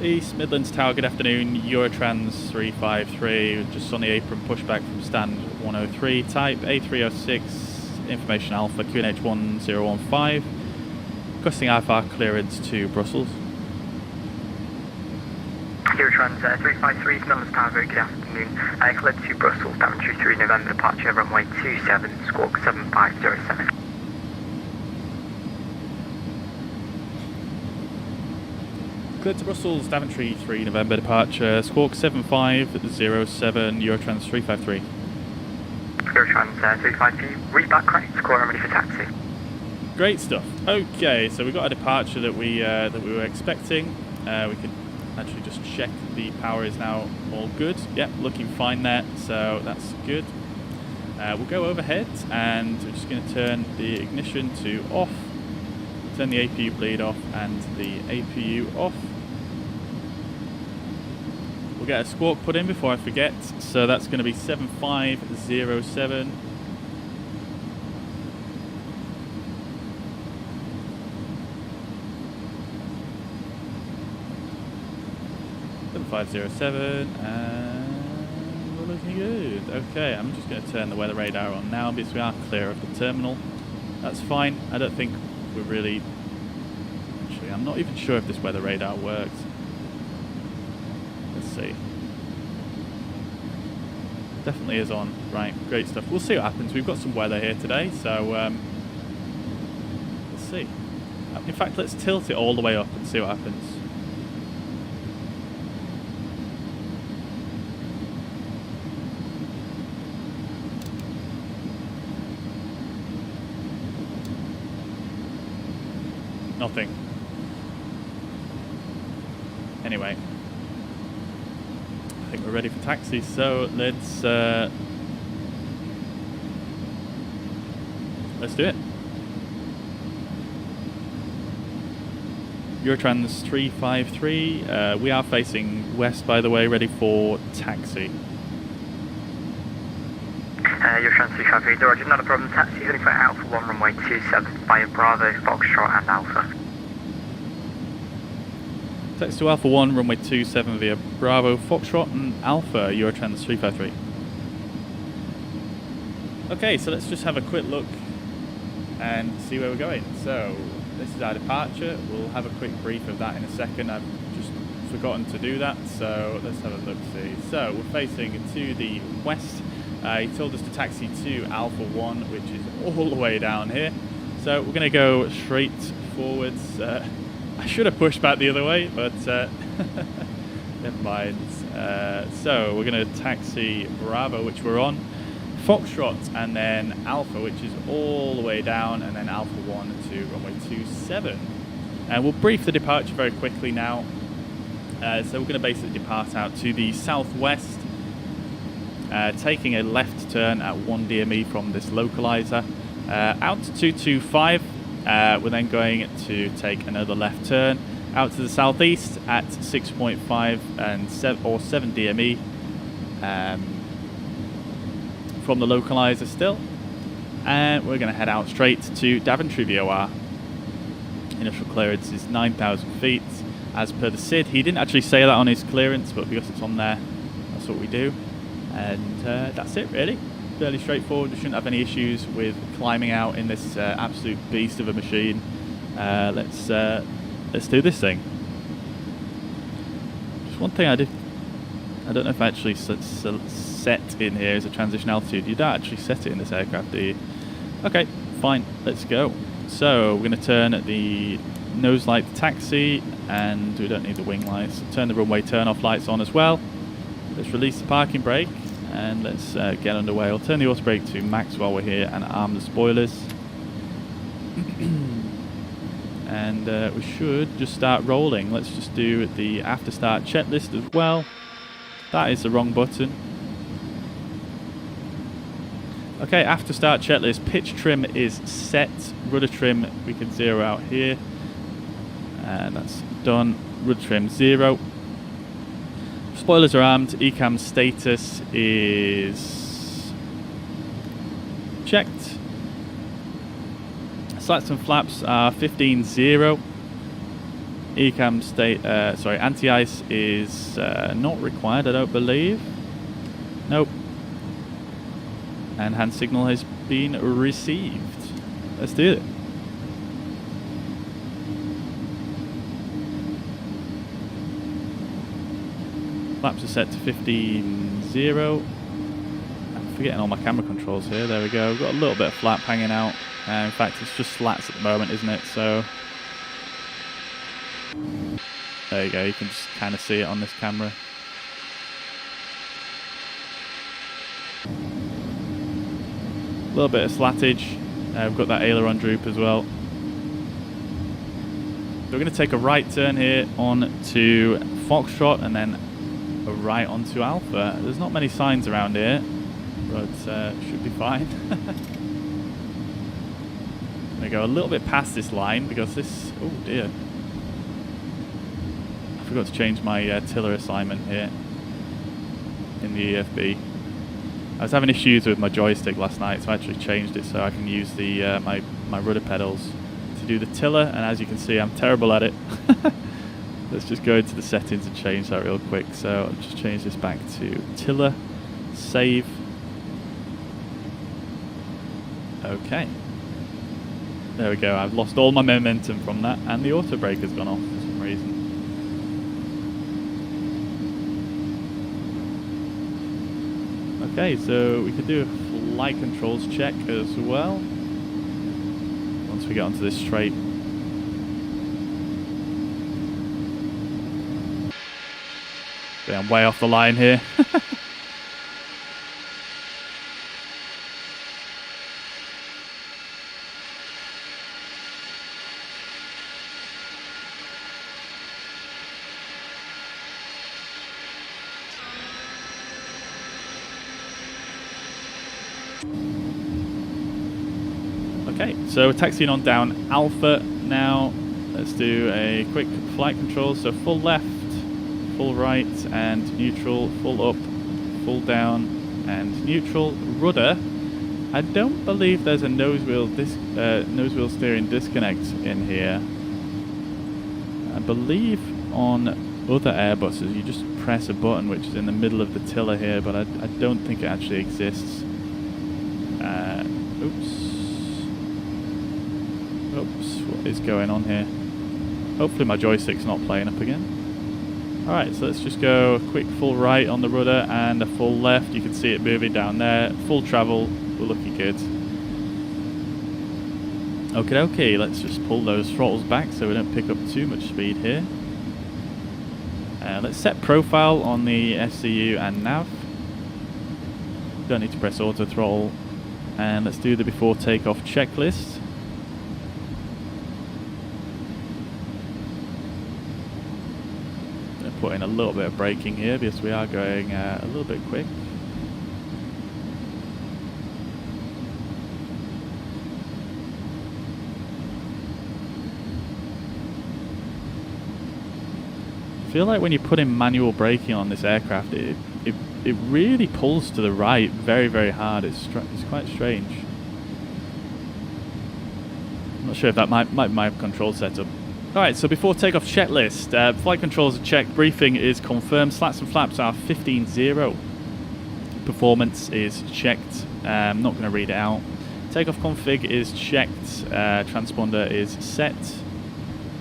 East Midlands Tower, good afternoon. Eurotrans 353, just on the apron, pushback from stand 103, type A306, information alpha, QNH1015, requesting IFR clearance to Brussels. Eurotrans 353, Midlands Tower, very good afternoon. Cleared to Brussels, Daventry 3 November, departure runway 27, squawk 7507. Cleared to Brussels, Daventry 3 November, departure, squawk 7507, Eurotrans 353. Eurotrans 353, read back correct, score and ready for taxi. Great stuff. Okay, so we got a departure that we were expecting. We could actually just check the power is now all good. Yep, looking fine there, so that's good. We'll go overhead and we're just going to turn the ignition to off, turn the APU bleed off and the APU off. We'll get a squawk put in before I forget, so that's going to be 7507. And we're looking good. Okay, I'm just going to turn the weather radar on now because we are clear of the terminal. That's fine. I don't think we're really... Actually, I'm not even sure if this weather radar works. Let's see. Definitely is on. Right, great stuff. We'll see what happens. We've got some weather here today, so let's see. In fact, let's tilt it all the way up and see what happens. Nothing. Anyway, I think we're ready for taxi, so let's do it. Eurotrans 353, we are facing west, by the way, ready for taxi. Eurotrans 353, Roger, not a problem. Taxi heading for Alpha 1 runway 27 via Bravo, Foxtrot and Alpha. Taxi to Alpha 1, runway 27 via Bravo, Foxtrot and Alpha, Eurotrans 353. Okay, so let's just have a quick look and see where we're going. So, this is our departure. We'll have a quick brief of that in a second. I've just forgotten to do that, so let's have a look-see. So, we're facing to the west. He told us to taxi to Alpha 1, which is all the way down here. So, we're going to go straight forwards. I should have pushed back the other way, but never mind. So, we're going to taxi Bravo, which we're on. Foxtrot and then Alpha, which is all the way down, and then Alpha 1 to runway 27. And we'll brief the departure very quickly now. So we're going to basically depart out to the southwest, taking a left turn at 1 DME from this localizer, out to 225. We're then going to take another left turn out to the southeast at 6.5 and 7 DME. From the localizer still, and we're going to head out straight to Daventry VOR. Initial clearance is 9,000 feet as per the SID. He didn't actually say that on his clearance, but because it's on there, that's what we do. And that's it really, fairly straightforward. We shouldn't have any issues with climbing out in this absolute beast of a machine. Let's do this thing. Just one thing I don't know if I actually set in here is a transition altitude. You don't actually set it in this aircraft, do you? Okay, fine, let's go. So we're going to turn the nose light to taxi, and we don't need the wing lights. Turn the runway turn off lights on as well. Let's release the parking brake and let's get underway. I'll turn the auto brake to max while we're here and arm the spoilers. And we should just start rolling. Let's just do the after start checklist as well. That is the wrong button. Okay, after start checklist, pitch trim is set, rudder trim we can zero out here, and that's done. Rudder trim 0. Spoilers are armed, ECAM status is checked. Slats and flaps are 15-0. ECAM anti-ice is not required, I don't believe. Nope. And hand signal has been received. Let's do it. Flaps are set to 15-0. I'm forgetting all my camera controls here. There we go. We've got a little bit of flap hanging out. In fact, it's just slats at the moment, isn't it? So there you go. You can just kind of see it on this camera. A little bit of slattage. We've got that aileron droop as well. So we're going to take a right turn here on to Foxtrot and then a right onto Alpha. There's not many signs around here, but should be fine. I'm going to go a little bit past this line because this... Oh dear. I forgot to change my tiller assignment here in the EFB. I was having issues with my joystick last night, so I actually changed it so I can use the my rudder pedals to do the tiller, and as you can see, I'm terrible at it. Let's just go into the settings and change that real quick. So I'll just change this back to tiller, save. Okay. There we go, I've lost all my momentum from that, and the auto brake has gone off for some reason. Okay, so we could do a flight controls check as well once we get onto this straight. Okay, I'm way off the line here. Okay, so we're taxiing on down Alpha now. Let's do a quick flight control. So full left, full right, and neutral, full up, full down, and neutral. Rudder. I don't believe there's a nose wheel steering disconnect in here. I believe on other Airbuses, you just press a button which is in the middle of the tiller here, but I don't think it actually exists. Oops, what is going on here? Hopefully my joystick's not playing up again. Alright, so let's just go a quick full right on the rudder and a full left. You can see it moving down there. Full travel, we're looking good. Okay, let's just pull those throttles back so we don't pick up too much speed here. Let's set profile on the FCU and nav. Don't need to press auto throttle. And let's do the before takeoff checklist. Gonna put in a little bit of braking here because we are going a little bit quick. I feel like when you put in manual braking on this aircraft, it really pulls to the right very, very hard. It's quite strange. I'm not sure if that might be my control setup. Alright, so before takeoff checklist, flight controls are checked, briefing is confirmed, slats and flaps are 15.0. Performance is checked, I'm not going to read it out. Takeoff config is checked, transponder is set.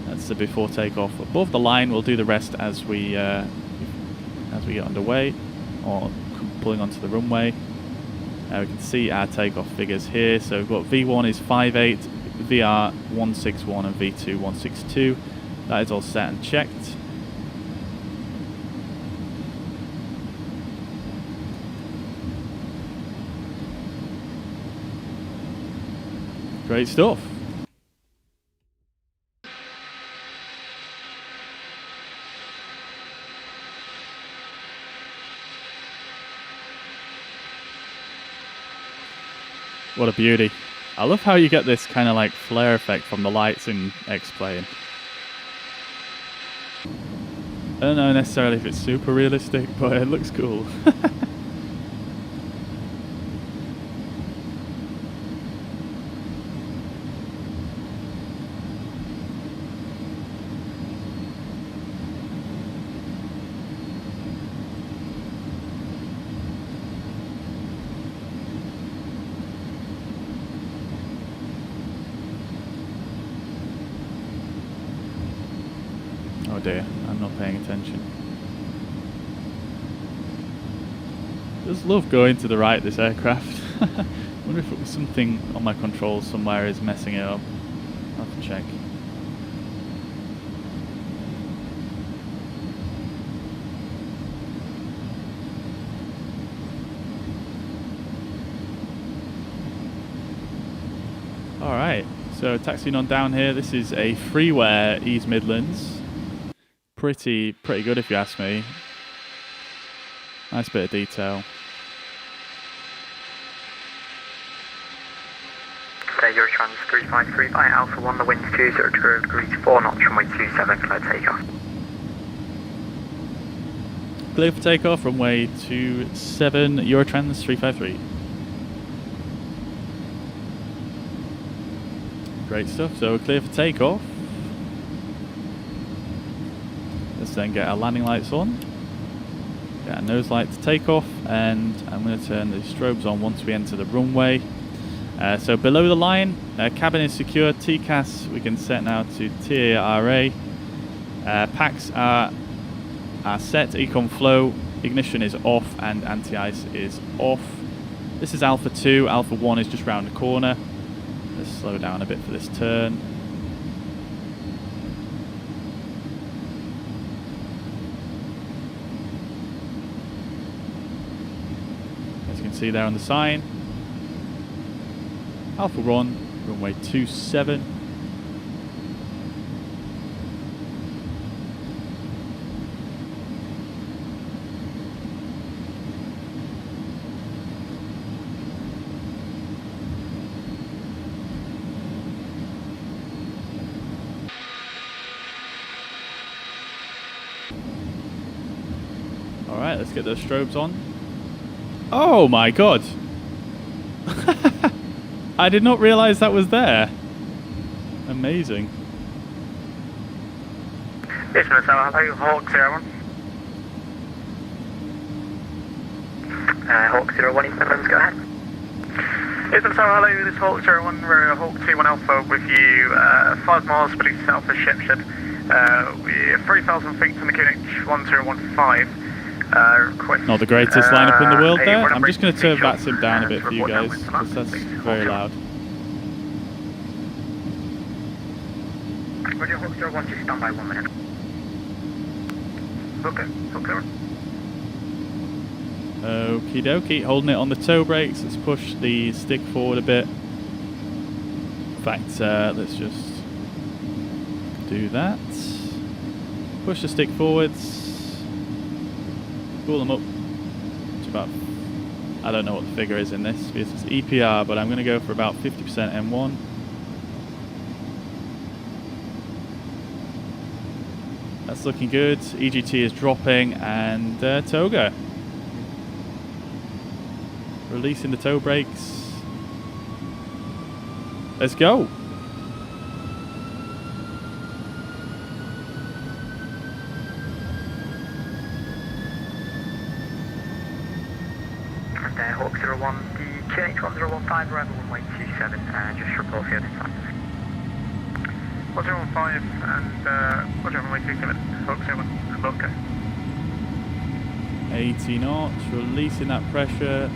That's the before takeoff above the line. We'll do the rest as we get underway or pulling onto the runway. We can see our takeoff figures here. So we've got V1 is 5.8, VR 161 and V2 162. That is all set and checked. Great stuff. What a beauty. I love how you get this kind of like flare effect from the lights in X-Plane. I don't know necessarily if it's super realistic, but it looks cool. Oh dear, I'm not paying attention. Just love going to the right, this aircraft. I wonder if it was something on my controls somewhere is messing it up. I'll have to check. Alright, so taxiing on down here. This is a freeware East Midlands. Pretty good if you ask me. Nice bit of detail. Your trans 353 by Alpha 1, the wind's 202 degrees 4 knots, runway 27, clear takeoff. Clear for takeoff, runway 27, Eurotrans 353. Great stuff, so we're clear for takeoff. Let's then get our landing lights on. Get our nose light to take off, and I'm going to turn the strobes on once we enter the runway. So below the line, cabin is secure. TCAS we can set now to TARA. Packs are set. Econ flow, ignition is off, and anti-ice is off. This is Alpha 2. Alpha 1 is just round the corner. Let's slow down a bit for this turn. As you can see there on the sign. Alpha 1, runway 27. Alright, let's get those strobes on. Oh my god! I did not realise that was there. Amazing. Yes, Mr. Hello, Hawk 01. Hawk 01 East Midlands, go ahead. Yes, Mr. Hello, this is Hawk 01, we're Hawk 21 Alpha with you, 5 miles beneath south of Shepshed. We're 3,000 feet from the QNH 1015. Request, Not the greatest lineup in the world hey, there. we're I'm just going to turn Vatsim down a bit for you report guys, downwind because that's tonight. very loud. Roger, Hawk 01, just stand by 1 minute. Okay, okay. Okie dokie, holding it on the toe brakes. Let's push the stick forward a bit. In fact, let's just do that. Push the stick forwards. Pull them up to about, I don't know what the figure is in this. This is EPR, but I'm going to go for about 50% M1. That's looking good. EGT is dropping, and Toga. Releasing the toe brakes. Let's go. Hawk 01, the QNH 1015, arrival runway 27, just report here this time. 1015 and Roger, runway 27, Hawk 01, okay. 80 knots, releasing that pressure.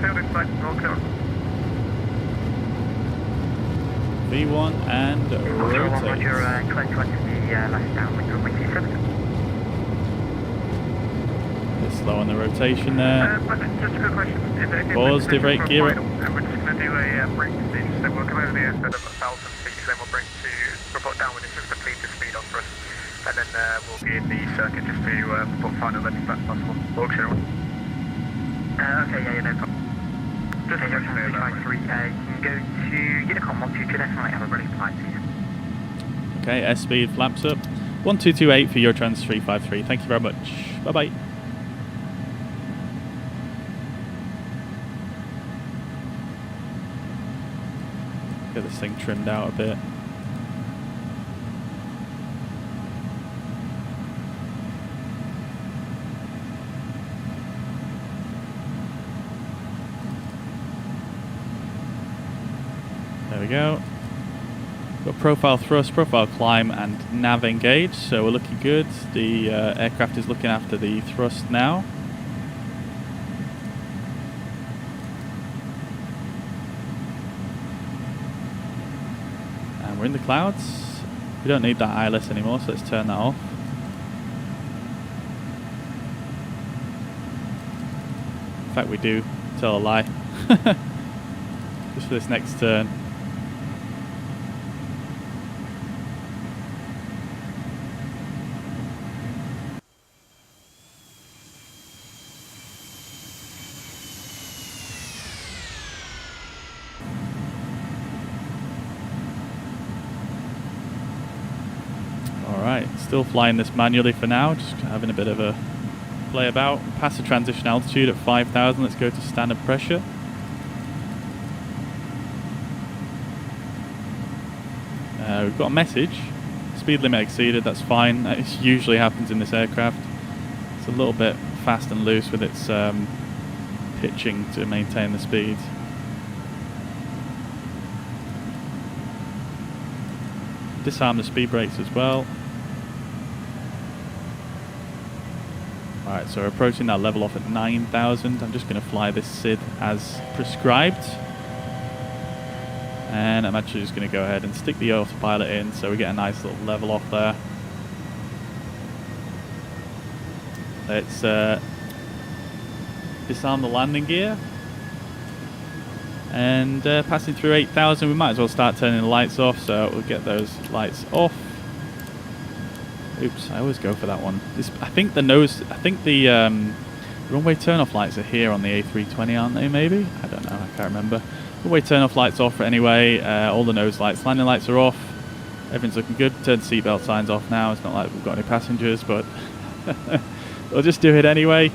Field inside, Hawk 01. V1 and Roger, rotate. clear to enter the left downwind runway 27. Bit slow on the rotation there. Just a quick question. Positive rate, gear it. And we're just going to do a brake stage, so we'll come over the airfield of 1,000 feet, then we'll brake to report down with this is complete the speed on for us. And then we'll be in the circuit just to put final left if that's possible. Okay, yeah, no problem. Just okay, you're 353, you can go to Unicom 122, definitely have a running flight, please. Okay, S speed flaps up. 1228 for Eurotrans 353. Thank you very much. Bye bye. Get this thing trimmed out a bit. There we go. Got profile thrust, profile climb, and nav engaged, so we're looking good. The aircraft is looking after the thrust now. And we're in the clouds. We don't need that ILS anymore, so let's turn that off. In fact, we do. Tell a lie. Just for this next turn. Alright, still flying this manually for now, just having a bit of a play about. Past the transition altitude at 5,000, let's go to standard pressure. We've got a message. Speed limit exceeded, that's fine. That usually happens in this aircraft. It's a little bit fast and loose with its pitching to maintain the speed. Disarm the speed brakes as well. Alright, so we're approaching that level off at 9,000. I'm just going to fly this SID as prescribed. And I'm actually just going to go ahead and stick the autopilot in so we get a nice little level off there. Let's disarm the landing gear. And passing through 8,000, we might as well start turning the lights off, so we'll get those lights off. Oops, I always go for that one. I think the runway turn-off lights are here on the A320, aren't they, maybe? I don't know, I can't remember. Runway turn-off lights off anyway, all the nose lights, landing lights are off. Everything's looking good. Turn the seatbelt signs off now. It's not like we've got any passengers, but we'll just do it anyway.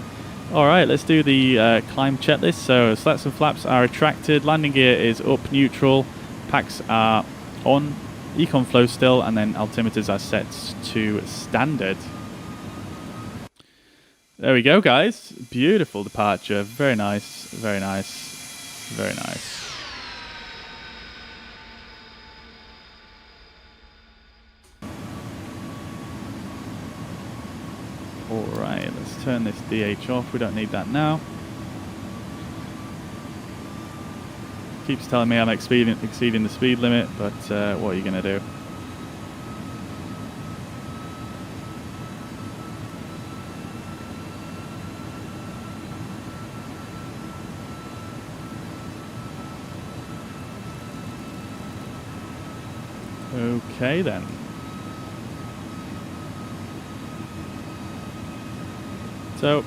Alright, let's do the climb checklist. So slats and flaps are retracted, landing gear is up neutral, packs are on, econ flow still, and then altimeters are set to standard. There we go, guys. Beautiful departure. Very nice, very nice, very nice. Alright, let's turn this DH off. We don't need that now. Keeps telling me I'm exceeding the speed limit, but what are you going to do? Okay then. So,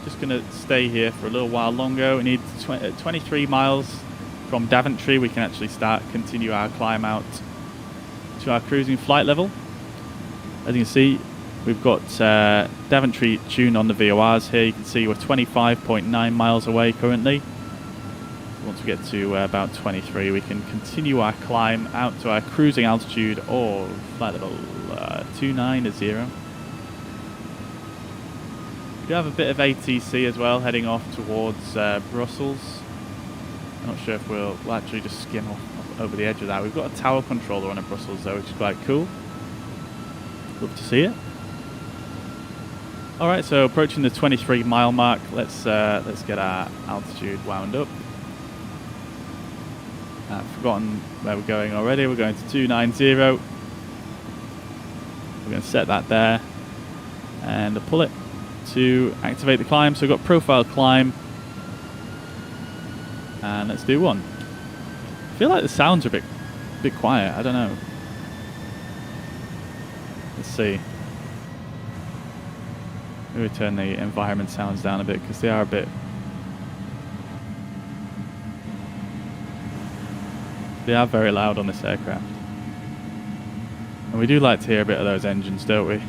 just going to stay here for a little while longer. We need 23 miles from Daventry. We can actually continue our climb out to our cruising flight level. As you can see, we've got Daventry tuned on the VORs here. You can see we're 25.9 miles away currently. Once we get to about 23, we can continue our climb out to our cruising altitude or flight level 290. We do have a bit of ATC as well heading off towards Brussels. I'm not sure if we'll actually just skim off over the edge of that. We've got a tower controller on a Brussels though, which is quite cool. Love to see it. Alright, so approaching the 23 mile mark, let's get our altitude wound up. I've forgotten where we're going already. We're going to 290. We're going to set that there and pull it to activate the climb. So we've got profile climb, and let's do one. I feel like the sounds are a bit quiet. I don't know. Let's see. Maybe turn the environment sounds down a bit because they are a bit. They are very loud on this aircraft. And we do like to hear a bit of those engines, don't we?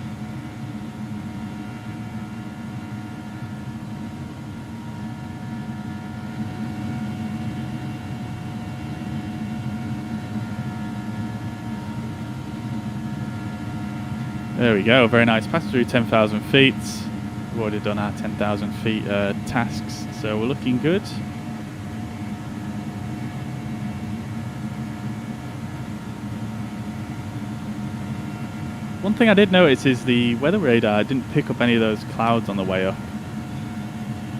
There we go, very nice. Passed through 10,000 feet. We've already done our 10,000 feet tasks, so we're looking good. One thing I did notice is the weather radar didn't pick up any of those clouds on the way up.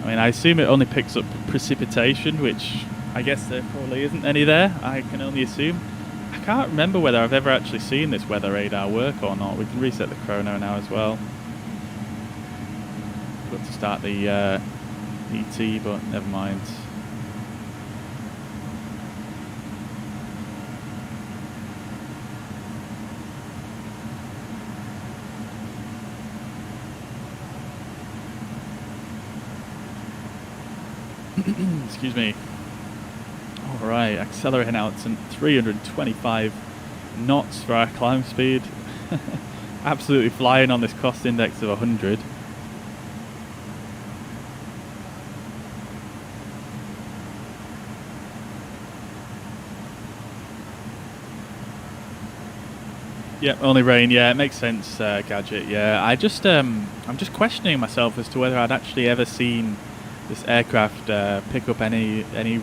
I mean, I assume it only picks up precipitation, which I guess there probably isn't any there. I can only assume. I can't remember whether I've ever actually seen this weather radar work or not. We can reset the chrono now as well. Got to start the ET, but never mind. Excuse me. Alright, accelerating out to 325 knots for our climb speed. Absolutely flying on this cost index of 100. Yep, only rain. Yeah, it makes sense, Gadget. Yeah, I'm just questioning myself as to whether I'd actually ever seen this aircraft pick up any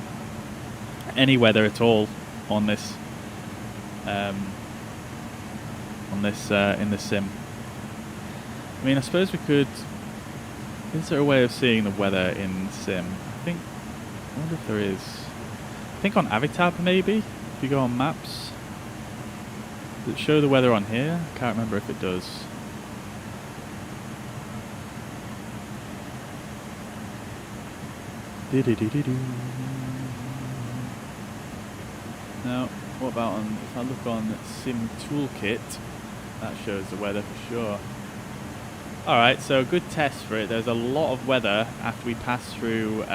weather at all on this in this sim. I mean, I suppose we could. Is there a way of seeing the weather in sim? I wonder if there is. I think on Avitab maybe. If you go on maps, does it show the weather on here? I can't remember if it does. Now, what about if I look on Sim Toolkit, that shows the weather for sure. Alright, so good test for it. There's a lot of weather after we pass through,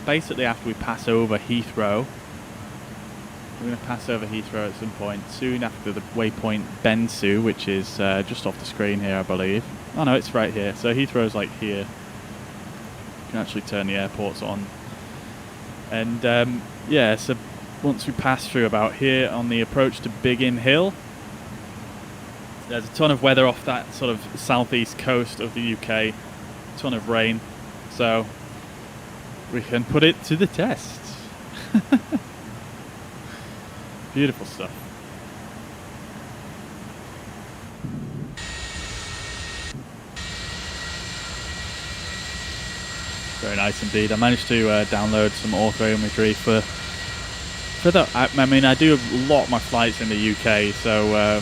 basically after we pass over Heathrow. We're going to pass over Heathrow at some point soon after the waypoint Bensu, which is just off the screen here, I believe. Oh no, it's right here. So Heathrow's like here. can actually turn the airports on. And yeah, so once we pass through about here on the approach to Biggin Hill, there's a ton of weather off that sort of southeast coast of the UK, a ton of rain, so we can put it to the test. Beautiful stuff. Very nice indeed. I managed to download some ortho imagery for that. I mean, I do a lot of my flights in the UK, so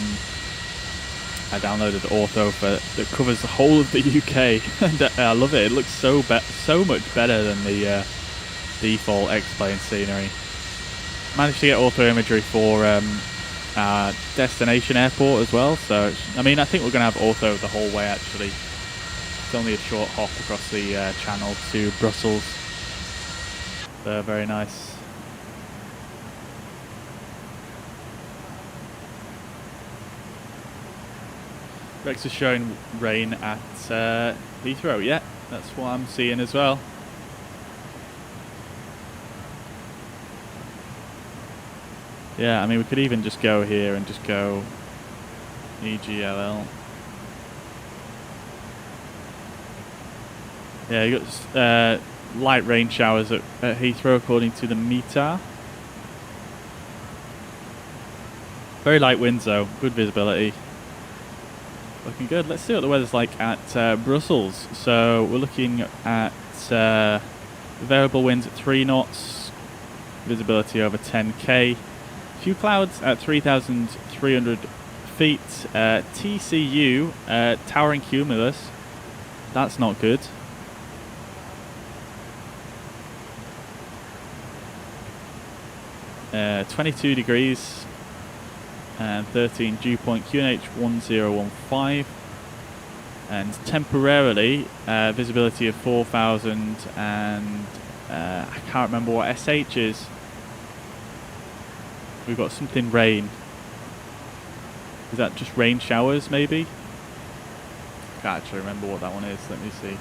I downloaded ortho that covers the whole of the UK, and I love it. It looks so much better than the default X-plane scenery. Managed to get ortho imagery for our destination airport as well. So I mean, I think we're going to have ortho the whole way. Actually, it's only a short hop across the channel to Brussels. So very nice. Rex is showing rain at Heathrow. Yeah, that's what I'm seeing as well. Yeah, I mean, we could even just go here and just go EGLL. Yeah, you got light rain showers at Heathrow according to the METAR. Very light winds though, good visibility. Looking good. Let's see what the weather's like at Brussels. So we're looking at variable winds at 3 knots, visibility over 10k, few clouds at 3,300 feet, TCU, towering cumulus, that's not good. Uh, 22 degrees and 13 dew point QNH 1015, and temporarily visibility of 4,000, and I can't remember what SH is. We've got something rain. Is that just rain showers maybe? I can't actually remember what that one is. Let me see.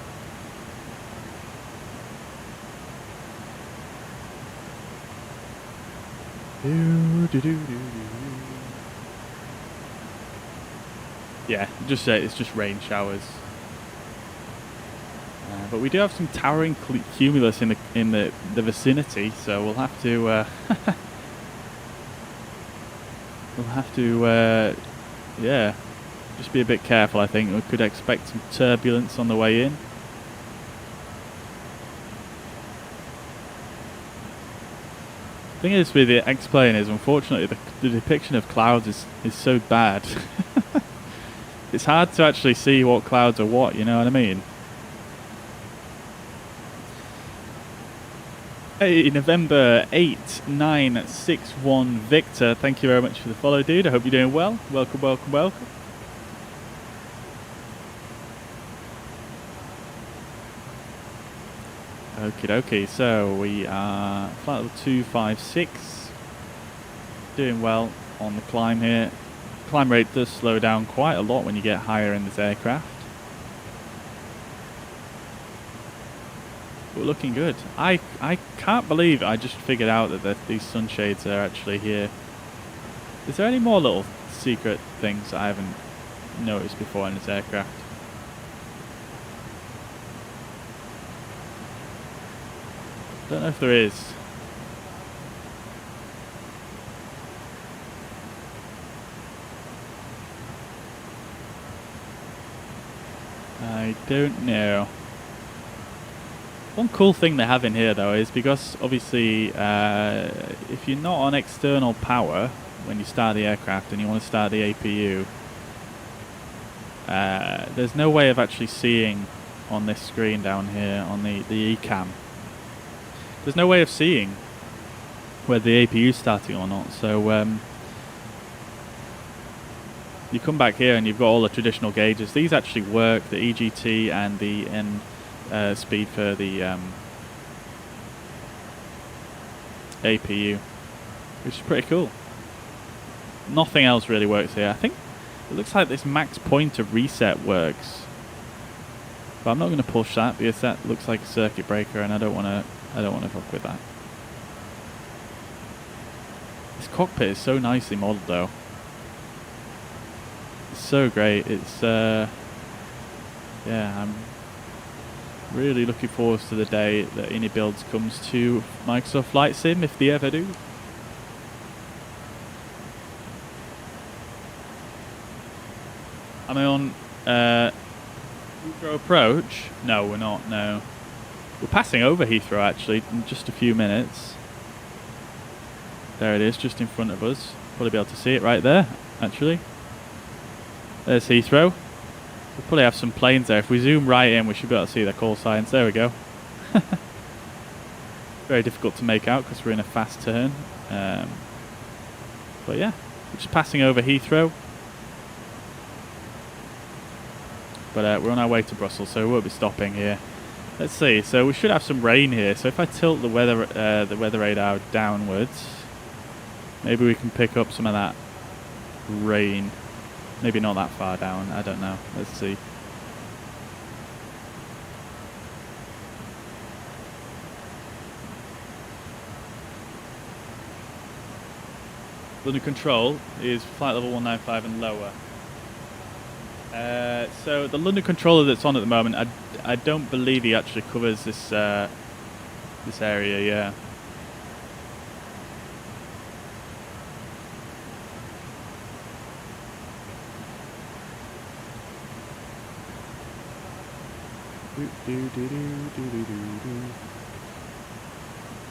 Yeah, just it's just rain showers. But we do have some towering cumulus in the vicinity, so we'll have to yeah, just be a bit careful. I think we could expect some turbulence on the way in. The thing is with the X-plane is, unfortunately, the depiction of clouds is so bad. It's hard to actually see what clouds are what, you know what I mean? Hey, November 8961 Victor, thank you very much for the follow, dude. I hope you're doing well. Welcome, welcome, welcome. Okie dokie, so we are flight level 256, doing well on the climb here. Climb rate does slow down quite a lot when you get higher in this aircraft. We're looking good. I can't believe I just figured out that these sunshades are actually here. Is there any more little secret things I haven't noticed before in this aircraft? Don't know if there is. I don't know. One cool thing they have in here though is, because obviously if you're not on external power when you start the aircraft and you want to start the APU, there's no way of actually seeing on this screen down here on the eCam. There's no way of seeing whether the APU is starting or not, so you come back here and you've got all the traditional gauges. These actually work, the EGT and the N speed for the APU, which is pretty cool. Nothing else really works here. I think it looks like this max pointer reset works. But I'm not going to push that because that looks like a circuit breaker, and I don't want to fuck with that. This cockpit is so nicely modelled, though. It's so great. It's yeah, I'm really looking forward to the day that iniBuilds comes to Microsoft Flight Sim, if they ever do. Am I on Heathrow approach? No, we're not, no. We're passing over Heathrow, actually, in just a few minutes. There it is, just in front of us. Probably be able to see it right there, actually. There's Heathrow. We'll probably have some planes there. If we zoom right in, we should be able to see their call signs. There we go. Very difficult to make out because we're in a fast turn. But yeah, we're just passing over Heathrow. But we're on our way to Brussels, so we won't be stopping here. Let's see. So we should have some rain here. So if I tilt the weather radar downwards, maybe we can pick up some of that rain. Maybe not that far down. I don't know. Let's see. London control is flight level 195 and lower. So the London controller that's on at the moment, I don't believe he actually covers this this area. Yeah.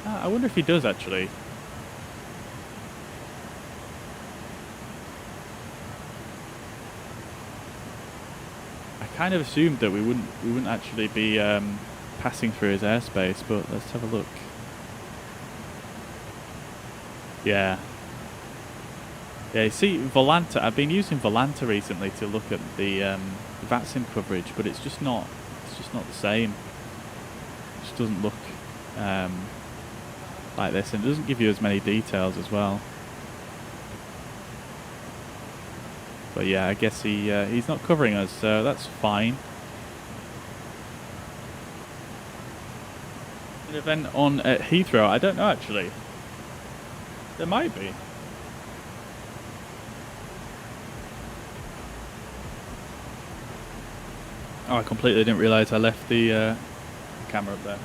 I wonder if he does actually. I kind of assumed that we wouldn't actually be passing through his airspace, but let's have a look. Yeah. Yeah, you see Volanta, I've been using Volanta recently to look at the Vatsim coverage, but it's just not the same. It just doesn't look like this, and it doesn't give you as many details as well. But yeah, I guess he's not covering us, so that's fine. An event on at Heathrow? I don't know actually. There might be. Oh, I completely didn't realise I left the camera up there.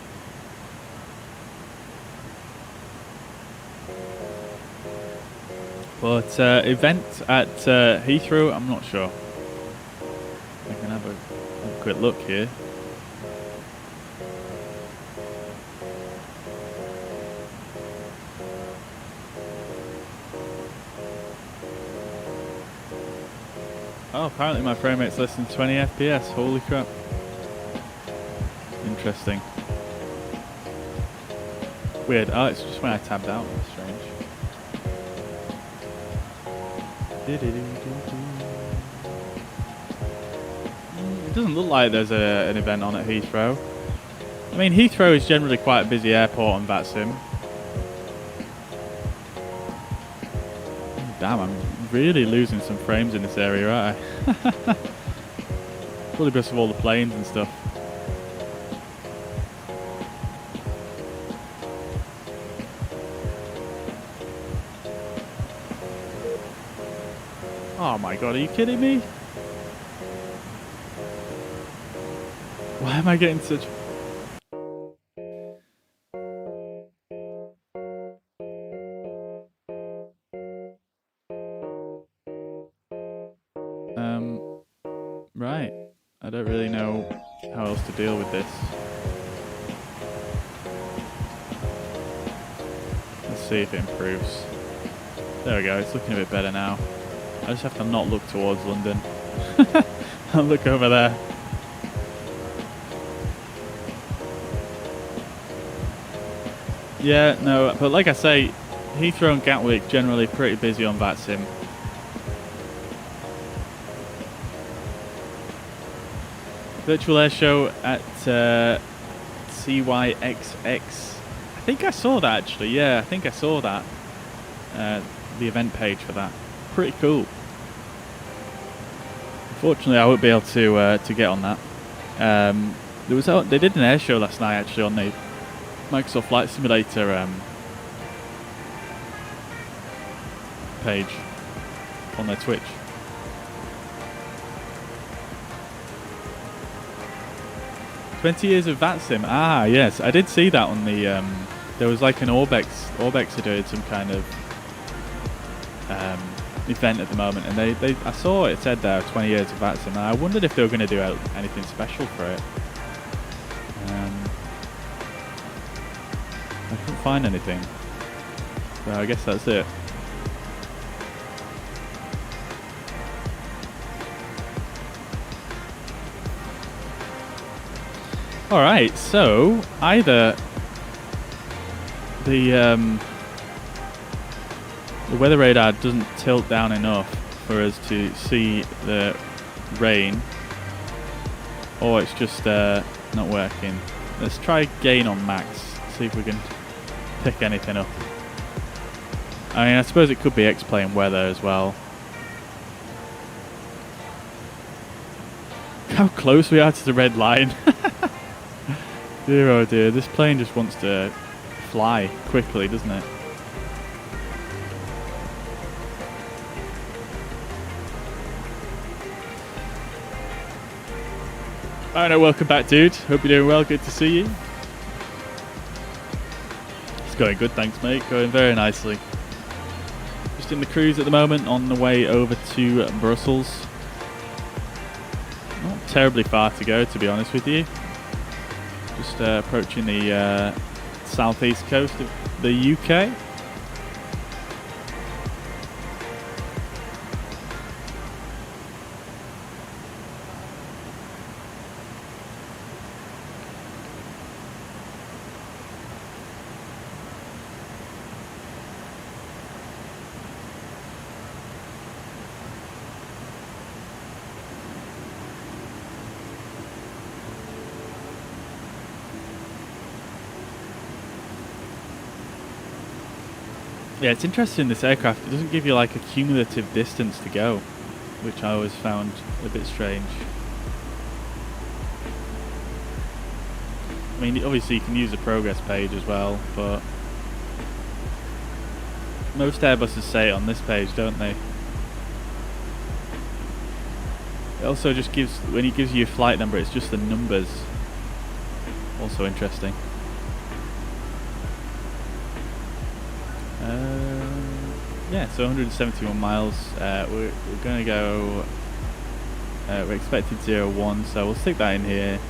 But event at Heathrow, I'm not sure. We can have a quick look here. Oh, apparently my frame rate's less than 20 FPS. Holy crap. Interesting. Weird. Oh, it's just when I tabbed out. That's strange. It doesn't look like there's an event on at Heathrow. I mean, Heathrow is generally quite a busy airport on Vatsim. Damn, I'm really losing some frames in this area, aren't I? Probably because of all the planes and stuff. Oh my god, are you kidding me? Why am I getting such... Right. I don't really know how else to deal with this. Let's see if it improves. There we go, it's looking a bit better now. I just have to not look towards London. I'll look over there. Yeah, no, but like I say, Heathrow and Gatwick generally pretty busy on Vatsim. Virtual Air Show at CYXX. I think I saw that actually, yeah, I think I saw that. The event page for that. Pretty cool. Unfortunately, I won't be able to get on that. They did an air show last night actually on the Microsoft Flight Simulator page on their Twitch. "20 years of Vatsim." Ah, yes, I did see that on the. There was like an Orbex are doing some kind of event at the moment, and I saw it said there 20 years of Vatsim, and I wondered if they were going to do anything special for it. I couldn't find anything, so I guess that's it. Alright, so either the weather radar doesn't tilt down enough for us to see the rain, or it's just not working. Let's try gain on max, see if we can pick anything up. I mean, I suppose it could be X-plane weather as well. How close we are to the red line. Dear oh dear, this plane just wants to fly quickly, doesn't it? Alright, welcome back, dude. Hope you're doing well. Good to see you. It's going good, thanks, mate. Going very nicely. Just in the cruise at the moment, on the way over to Brussels. Not terribly far to go, to be honest with you. Just approaching the southeast coast of the UK. Yeah, it's interesting, this aircraft. It doesn't give you like a cumulative distance to go, which I always found a bit strange. I mean, obviously you can use the progress page as well, but most Airbuses say it on this page, don't they? It also just gives, when he gives you a flight number, it's just the numbers. Also interesting. Yeah, so 171 miles. We're going to go. We're expected 0-1, so we'll stick that in here.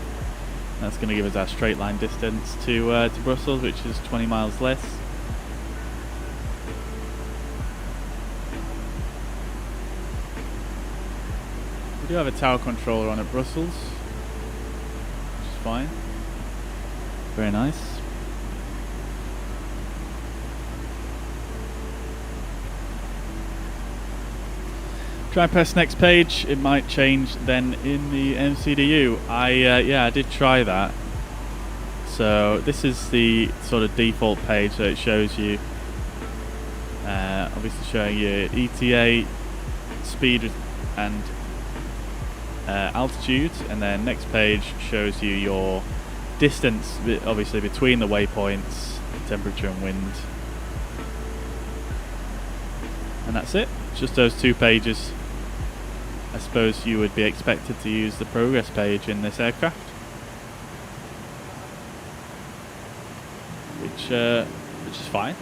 That's going to give us our straight line distance to Brussels, which is 20 miles less. We do have a tower controller on at Brussels, which is fine. Very nice. Try and press next page. It might change then in the MCDU. Yeah, I did try that. So this is the sort of default page that it shows you. Obviously showing you ETA, speed and altitude, and then next page shows you your distance, obviously between the waypoints, temperature and wind. And that's it. It's just those two pages. I suppose you would be expected to use the progress page in this aircraft, which is fine.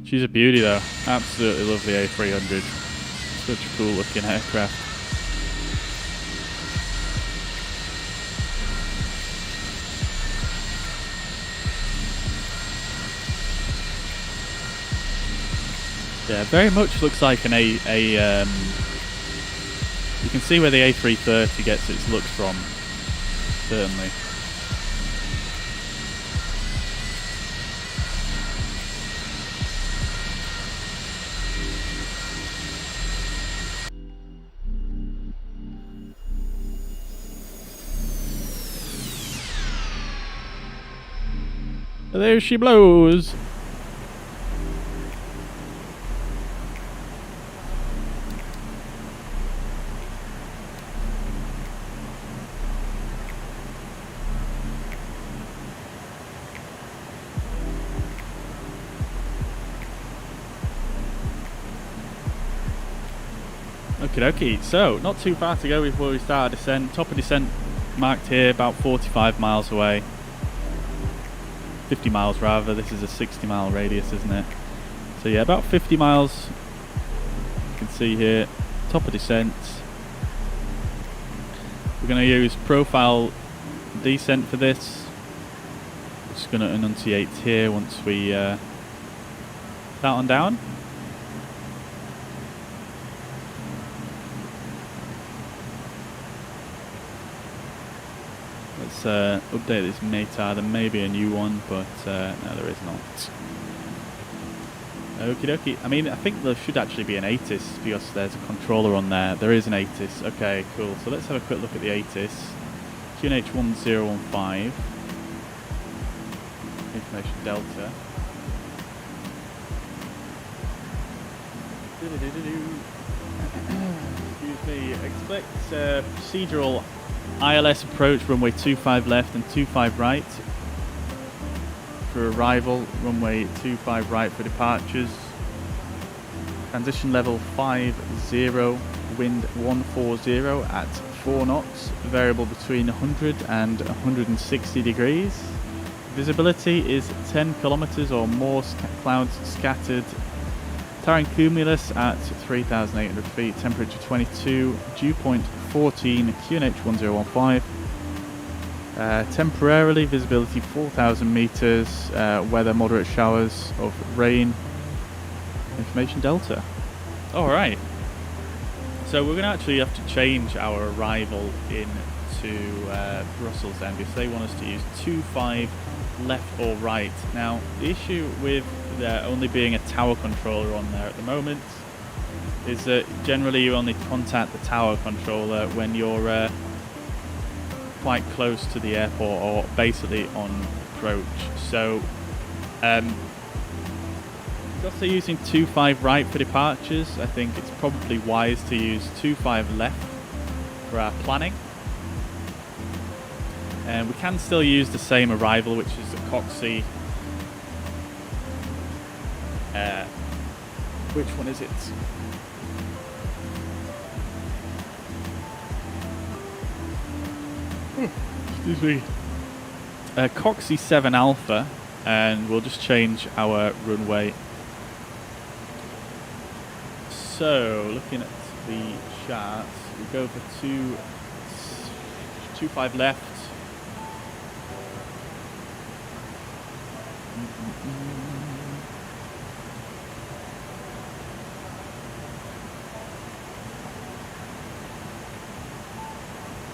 She's a beauty though. Absolutely love the A300. Such a cool looking aircraft. Yeah, very much looks like an you can see where the A330 gets its looks from, certainly. There she blows. Okie dokie, so not too far to go before we start our descent. Top of descent marked here, about 45 miles away. 50 miles rather, this is a 60-mile radius, isn't it? So yeah, about 50 miles. You can see here, top of descent. We're going to use profile descent for this. We're just going to enunciate here once we start on down. Let's update this META. There may be a new one, but no, there is not. Okie dokie. I mean, I think there should actually be an ATIS because there's a controller on there. There is an ATIS. Okay, cool. So let's have a quick look at the ATIS. QNH1015. Information Delta. Excuse me. Expect procedural ILS approach, runway 25 left and 25 right for arrival, runway 25 right for departures, transition level 50, wind 140 at 4 knots, variable between 100 and 160 degrees, visibility is 10 kilometers or more, clouds scattered, towering cumulus at 3,800 feet, temperature 22, dew point 14, QNH1015. Temporarily visibility 4,000 meters, weather moderate showers of rain. Information Delta. Alright. So we're going to actually have to change our arrival into Brussels then, because they want us to use 25 left or right. Now, the issue with there only being a tower controller on there at the moment is that generally you only contact the tower controller when you're quite close to the airport or basically on approach. So because they're using 25 right for departures, I think it's probably wise to use 25 left for our planning. And we can still use the same arrival, which is the Coxie. Which one is it? Excuse me. Coxie 7 Alpha, and we'll just change our runway. So, looking at the charts, we go for 25 left.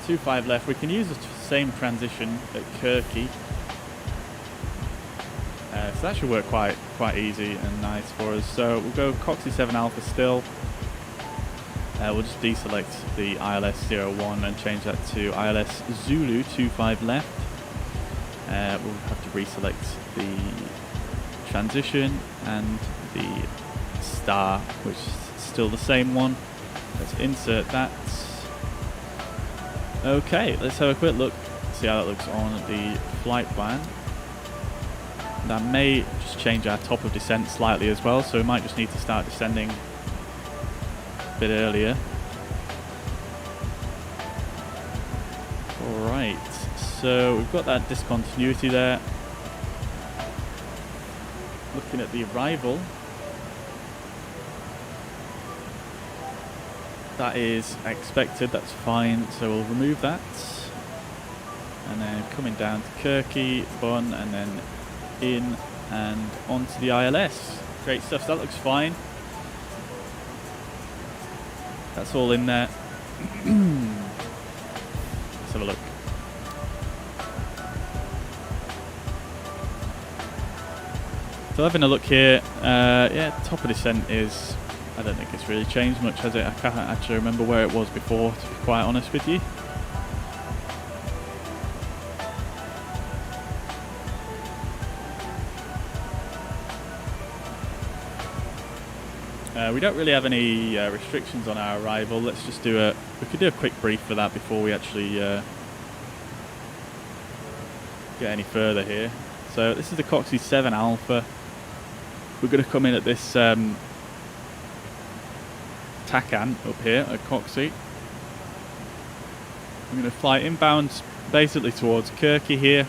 25 left. We can use the same transition at Kirky, so that should work quite easy and nice for us. So we'll go Coxie 7 Alpha still. We'll just deselect the ILS 01 and change that to ILS Zulu 25 left. We'll have to reselect the transition and the star, which is still the same one. Let's insert that. Okay, let's have a quick look, see how that looks on the flight plan. That may just change our top of descent slightly as well, so we might just need to start descending a bit earlier. Alright, so we've got that discontinuity there. Looking at the arrival, that is expected, that's fine, so we'll remove that. And then coming down to Kirky, Bun, and then in and onto the ILS. Great stuff, so that looks fine. That's all in there. Let's have a look. So having a look here, yeah, top of descent is, I don't think it's really changed much, has it? I can't actually remember where it was before, to be quite honest with you. We don't really have any restrictions on our arrival. Let's just do we could do a quick brief for that before we actually get any further here. So this is the Coxie 7 Alpha. We're going to come in at this Takan up here at Coxie. I'm going to fly inbound basically towards Kirky here.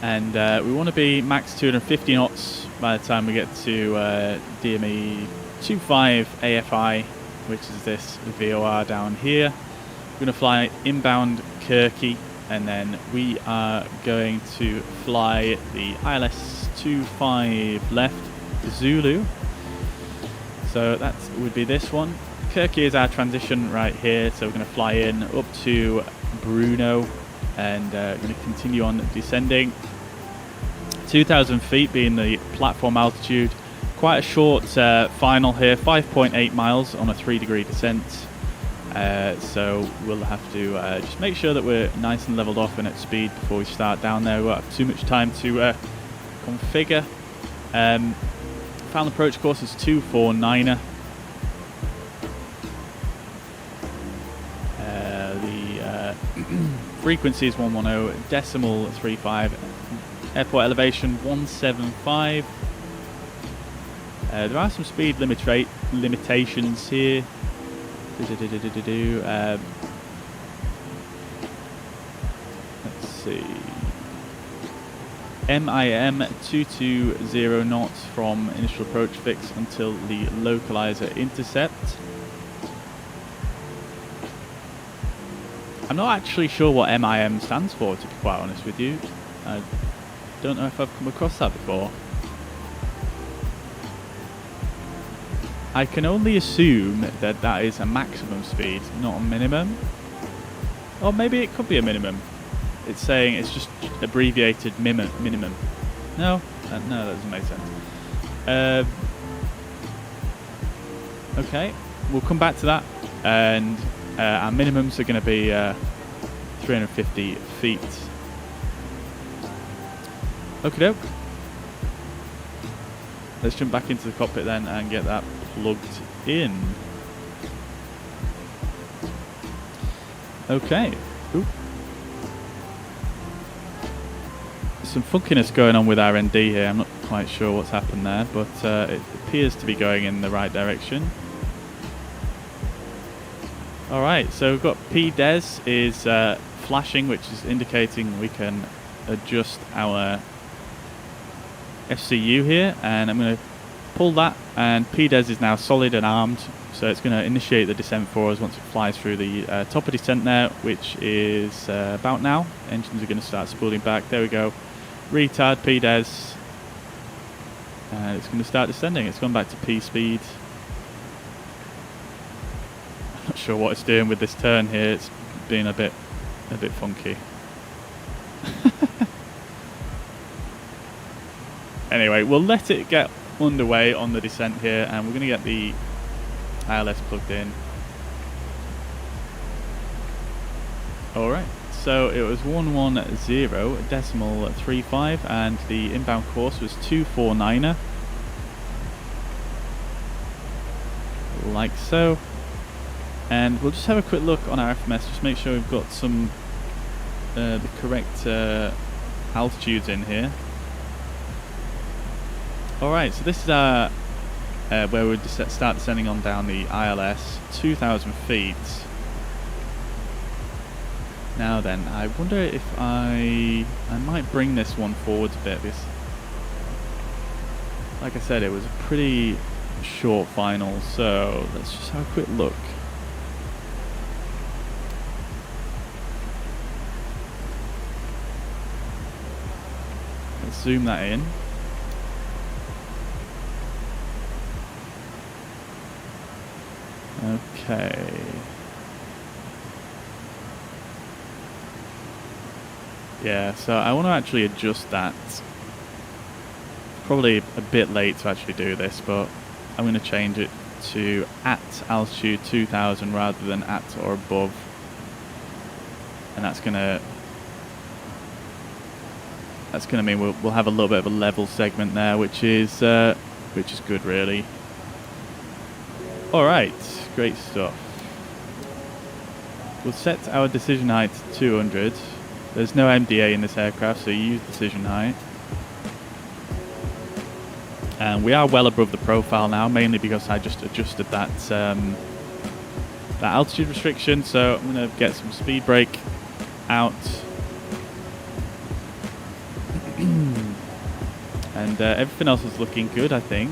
And we want to be max 250 knots by the time we get to DME 25 AFI, which is this VOR down here. We're going to fly inbound Kirky, and then we are going to fly the ILS 25 left Zulu. So that would be this one. Kirky is our transition right here, so we're going to fly in up to Bruno, and we're going to continue on descending. 2,000 feet being the platform altitude. Quite a short final here, 5.8 miles on a 3-degree descent. So we'll have to just make sure that we're nice and leveled off and at speed before we start down there. We won't have too much time to configure. Final approach course is 249er. Frequency is 110, decimal 35, airport elevation 175. There are some speed limitations here. Let's see. MIM 220 knots from initial approach fix until the localizer intercept. I'm not actually sure what MIM stands for, to be quite honest with you. I don't know if I've come across that before. I can only assume that that is a maximum speed, not a minimum. Or maybe it could be a minimum. It's saying it's just abbreviated minimum. No? No, that doesn't make sense. Okay, we'll come back to that. And our minimums are going to be 350 feet. Okie doke. Let's jump back into the cockpit then and get that plugged in. Okay. Ooh. Some funkiness going on with our ND here. I'm not quite sure what's happened there, but it appears to be going in the right direction. Alright, so we've got PDES is flashing, which is indicating we can adjust our FCU here, and I'm going to pull that, and PDES is now solid and armed, so it's going to initiate the descent for us once it flies through the top of descent there, which is about now. Engines are going to start spooling back. There we go. Retard PDES, and it's going to start descending. It's gone back to P speed. Not sure what it's doing with this turn here. It's being a bit funky. Anyway, we'll let it get underway on the descent here, and we're going to get the ILS plugged in. Alright, so it was 110 decimal 35, and the inbound course was 249er. Like so. And we'll just have a quick look on our FMS, just make sure we've got some the correct altitudes in here. Alright, so this is our where we start descending on down the ILS, 2,000 feet. Now then, I wonder if I might bring this one forwards a bit. Like I said, it was a pretty short final, so let's just have a quick look. Let's zoom that in. Okay. Yeah, so I want to actually adjust that. Probably a bit late to actually do this, but I'm going to change it to at altitude 2000 rather than at or above. And that's going to mean we'll have a little bit of a level segment there, which is which is good, really. All right, great stuff. We'll set our decision height to 200. There's no MDA in this aircraft, so you use decision height. And we are well above the profile now, mainly because I just adjusted that that altitude restriction. So I'm going to get some speed brake out. And everything else is looking good, I think.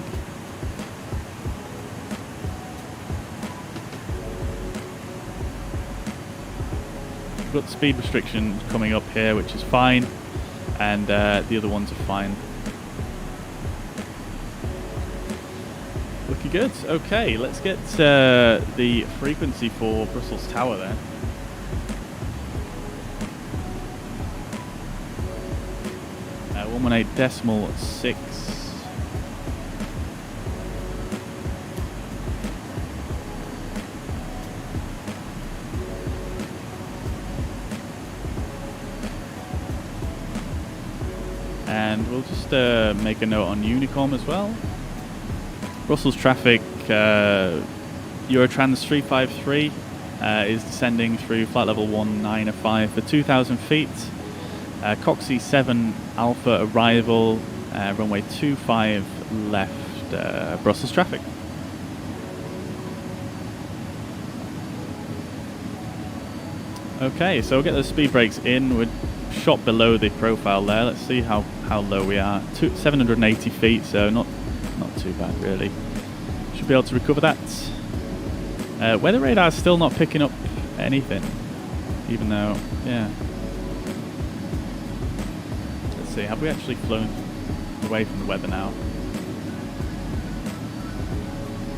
We've got the speed restriction coming up here, which is fine. And the other ones are fine. Looking good. Okay, let's get the frequency for Brussels Tower then. 118.6. And we'll just make a note on Unicom as well. Brussels traffic, Eurotrans 353 is descending through flight level 195 for 2,000 feet. Coxie 7 Alpha arrival, runway 25 left, Brussels traffic. Okay, so we'll get those speed brakes in. We're shot below the profile there. Let's see how low we are. 780 feet, so not too bad really. Should be able to recover that. Weather radar is still not picking up anything, even though, yeah. Let's see, have we actually flown away from the weather now?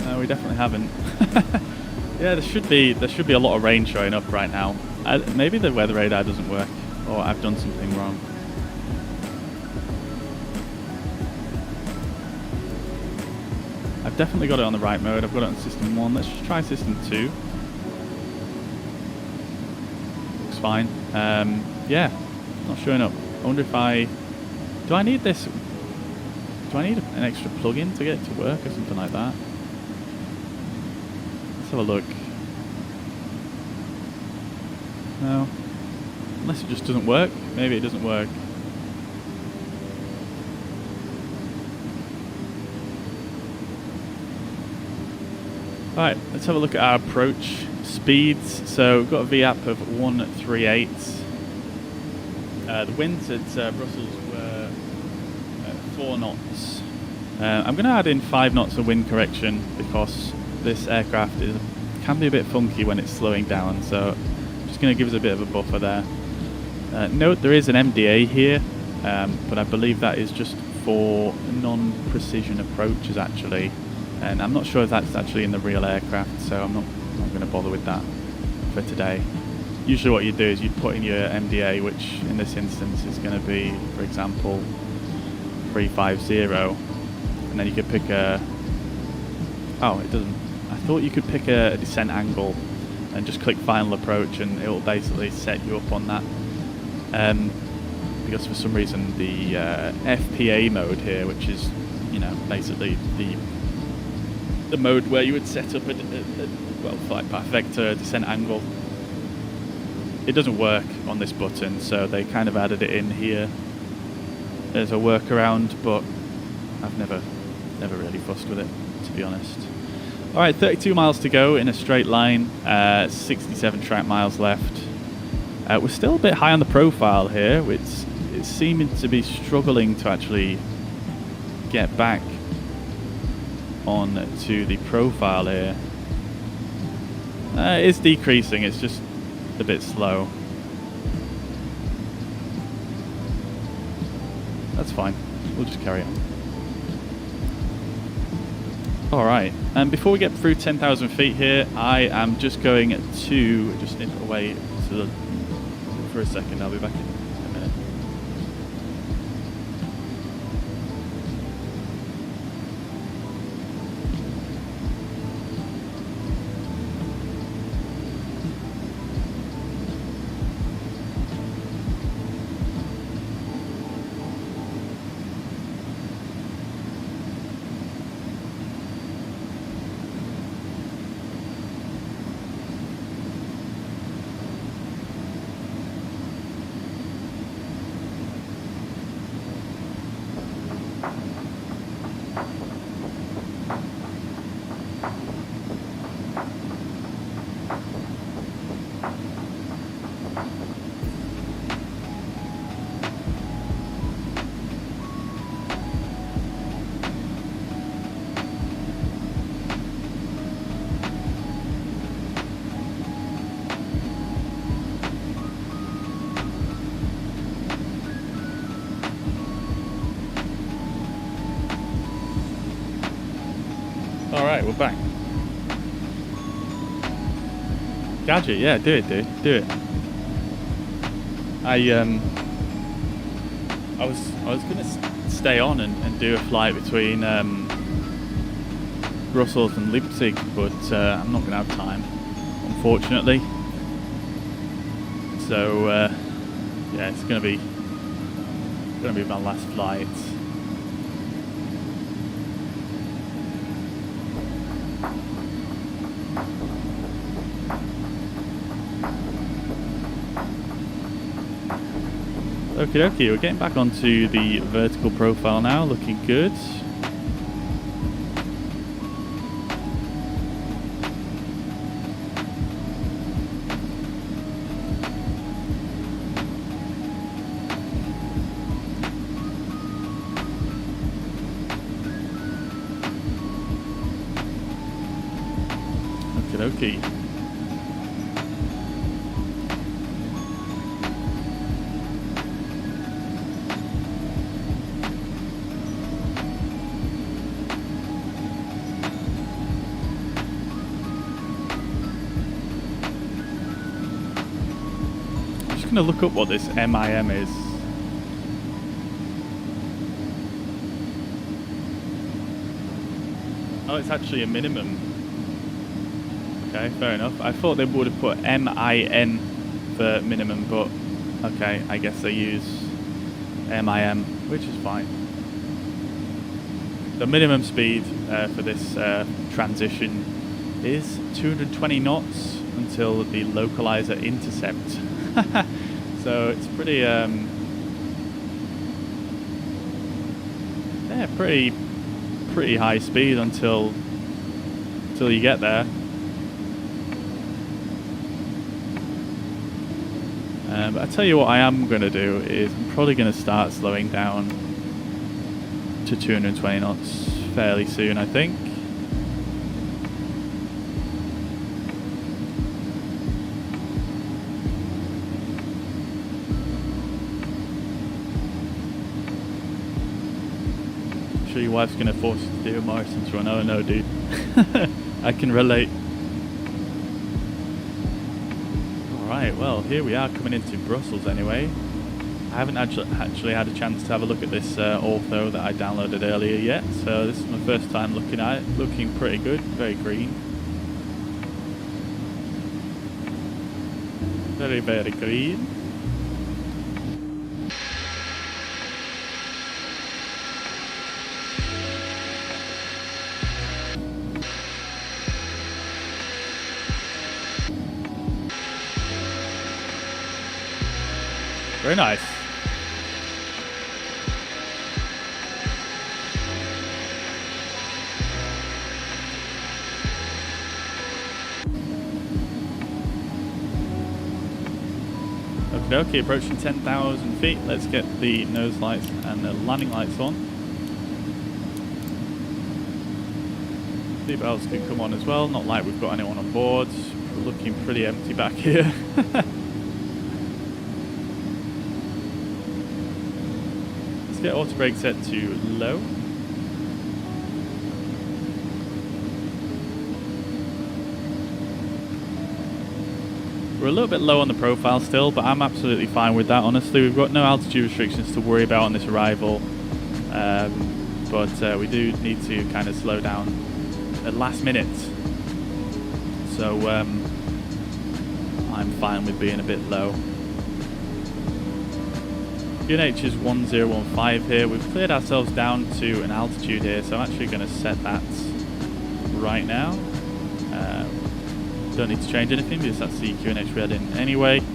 No, we definitely haven't. Yeah, there should be a lot of rain showing up right now. Maybe the weather radar doesn't work, or I've done something wrong. I've definitely got it on the right mode. I've got it on system 1. Let's just try system 2. Looks fine. Yeah, not showing up. I wonder if do I need this? Do I need an extra plug-in to get it to work or something like that? Let's have a look. No. Unless it just doesn't work. Maybe it doesn't work. Right, let's have a look at our approach speeds. So we've got a VAP of 138. The winds at Brussels were 4 knots. I'm going to add in 5 knots of wind correction because this aircraft can be a bit funky when it's slowing down. So I'm just going to give us a bit of a buffer there. Note there is an MDA here, but I believe that is just for non-precision approaches actually. And I'm not sure if that's actually in the real aircraft, so I'm not going to bother with that for today. Usually what you do is you put in your MDA, which in this instance is going to be, for example, 350, and then you could pick a... Oh, it doesn't. I thought you could pick a descent angle and just click final approach and it will basically set you up on that. Because for some reason the FPA mode here, which is, you know, basically the mode where you would set up a flight path vector descent angle, it doesn't work on this button, so they kind of added it in here as a workaround, but I've never really fussed with it, to be honest. Alright, 32 miles to go in a straight line, 67 track miles left. We're still a bit high on the profile here, which it's seeming to be struggling to actually get back on to the profile here. It is decreasing, it's just a bit slow. That's fine, we'll just carry on. Alright, and before we get through 10,000 feet here, I am just going to just nip away for a second. I'll be back in a minute. Alright, we're back. Gadget, yeah, do it, dude. Do it. I was gonna stay on and do a flight between Brussels and Leipzig, but I'm not gonna have time, unfortunately. So yeah, it's gonna be my last flight. Okie dokie, we're getting back onto the vertical profile now, looking good. Okie dokie. To look up what this MIM is. Oh, it's actually a minimum. Okay, fair enough. I thought they would have put MIN for minimum, but okay, I guess they use MIM, which is fine. The minimum speed for this transition is 220 knots until the localizer intercept. So it's pretty, yeah, pretty high speed until you get there. But I tell you what I am going to do is I'm probably going to start slowing down to 220 knots fairly soon, I think. Your wife's gonna force you to do a Morrison's run. Oh no, dude. I can relate. Alright, well, here we are coming into Brussels anyway. I haven't actually had a chance to have a look at this ortho that I downloaded earlier yet, so this is my first time looking at it. Looking pretty good, very green. Very, very green. Very nice. Okay, approaching 10,000 feet. Let's get the nose lights and the landing lights on. Seatbelts can come on as well. Not like we've got anyone on board. We're looking pretty empty back here. Let's get auto brake set to low. We're a little bit low on the profile still, but I'm absolutely fine with that, honestly. We've got no altitude restrictions to worry about on this arrival, but we do need to kind of slow down at last minute. So I'm fine with being a bit low. QNH is 1015 here. We've cleared ourselves down to an altitude here, so I'm actually going to set that right now. Don't need to change anything because that's the QNH we had in anyway. See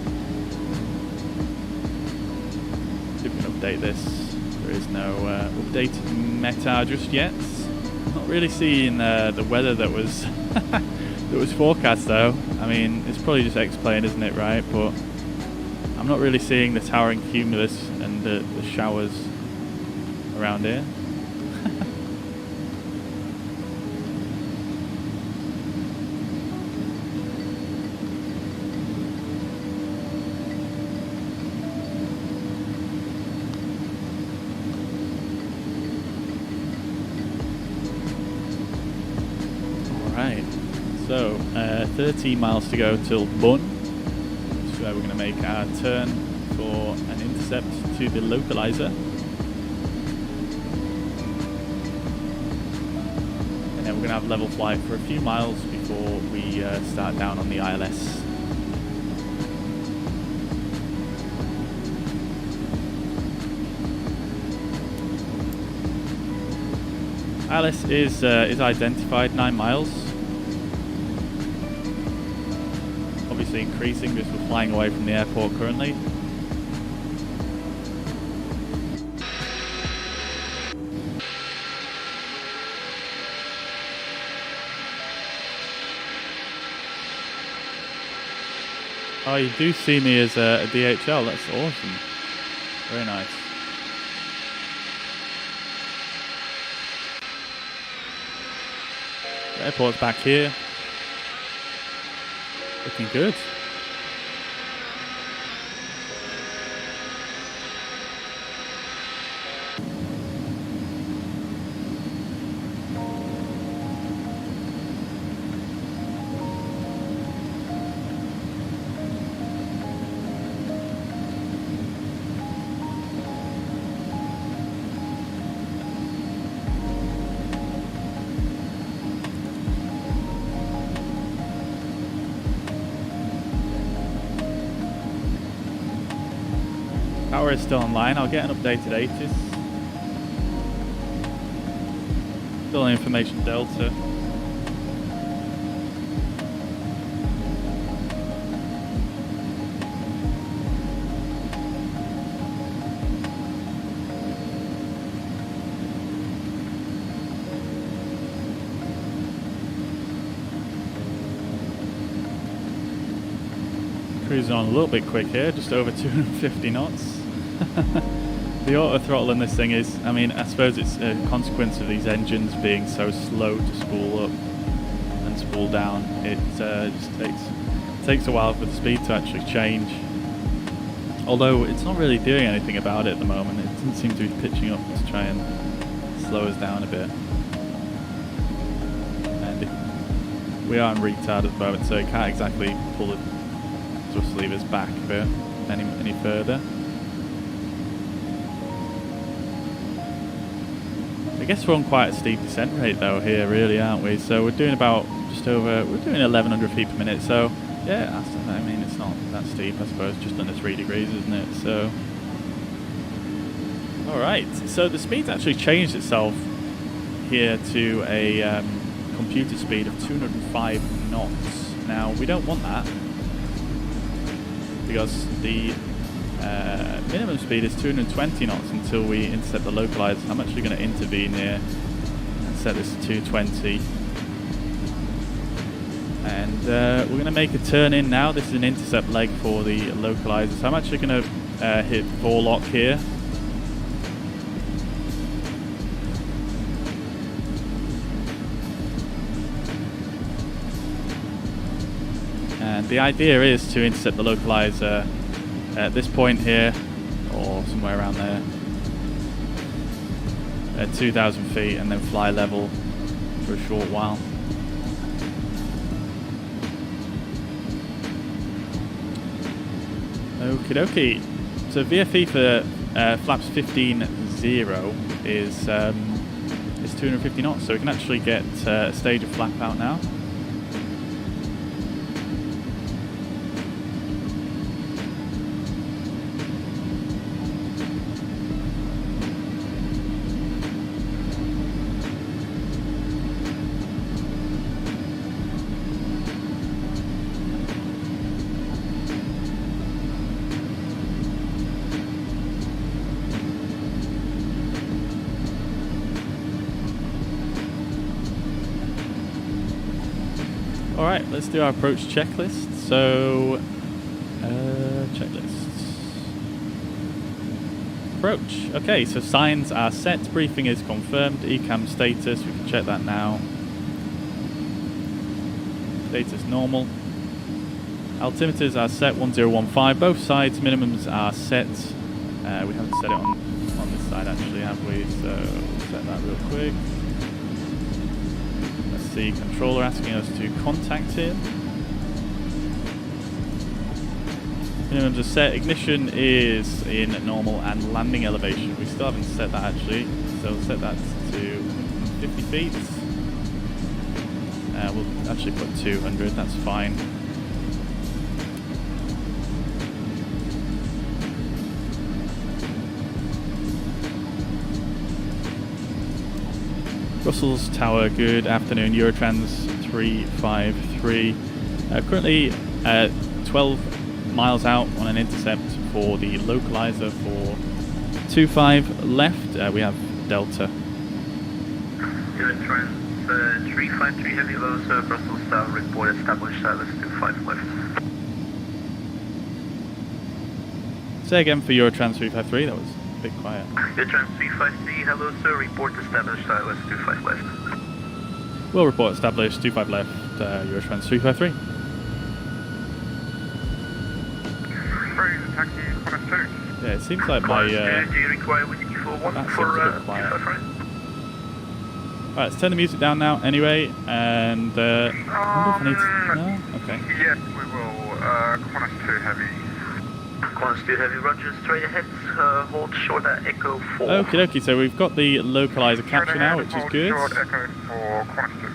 if we can update this. There is no updated meta just yet. Not really seeing the weather that was that was forecast though. I mean, it's probably just X-Plane, isn't it, right? But I'm not really seeing the towering cumulus and the showers around here. 13 miles to go till Bun. So we're going to make our turn for an intercept to the localizer. And then we're going to have level flight for a few miles before we start down on the ILS. ILS is identified 9 miles. Obviously increasing because we're flying away from the airport currently. Oh, you do see me as a DHL. That's awesome. Very nice. The airport's back here. Looking good. Power is still online. I'll get an updated ATIS. Still information Delta. Cruising on a little bit quick here, just over 250 knots. The auto throttle in this thing is, I mean, I suppose it's a consequence of these engines being so slow to spool up and spool down. It just takes a while for the speed to actually change. Although it's not really doing anything about it at the moment. It doesn't seem to be pitching up to try and slow us down a bit. And we are in retard at the moment, so it can't exactly pull the thrust levers back a bit any further. I guess we're on quite a steep descent rate though here, really, aren't we? So we're doing about we're doing 1100 feet per minute. So yeah, I mean, it's not that steep, I suppose, just under 3 degrees, isn't it? So all right, so the speed's actually changed itself here to a computer speed of 205 knots. Now we don't want that because the minimum speed is 220 knots until we intercept the localizer. I'm actually going to intervene here and set this to 220. And we're going to make a turn in now. This is an intercept leg for the localizer. So I'm actually going to hit Vorlock here. And the idea is to intercept the localizer at this point here, or somewhere around there, at 2,000 feet, and then fly level for a short while. Okie dokie. So VFE for flaps 15.0 is 250 knots, so we can actually get a stage of flap out now. Alright, let's do our approach checklist. So, checklists. Approach. Okay, so signs are set, briefing is confirmed, ECAM status, we can check that now. Status normal. Altimeters are set 1015, both sides, minimums are set. We haven't set it on this side actually, have we? So, we'll set that real quick. The controller asking us to contact him. Minimums are set. Ignition is in normal and landing elevation. We still haven't set that actually, so we'll set that to 50 feet. We'll actually put 200, that's fine. Brussels Tower, good afternoon. Eurotrans 353. Currently 12 miles out on an intercept for the localizer for 25 left. We have Delta. Eurotrans 353 heavy low, so Brussels Tower report established service 25 left. Say again for Eurotrans 353, that was a bit quiet. Eurotrans 353, hello sir, report established service 25 left. We'll report established 25 left, Eurotrans 353. Taxi, Qantas 2. Yeah, it seems like my... do you require whiskey for one that for seems a bit quiet. 253? Alright, let's turn the music down now anyway, and I wonder if I need to... No? Okay. Yes, we will. Qantas 2 heavy. Qantas 2 heavy, roger, straight ahead, hold short at Echo 4. Okie dokie, so we've got the localizer capture now, which is good. Short Echo for Qantas 2.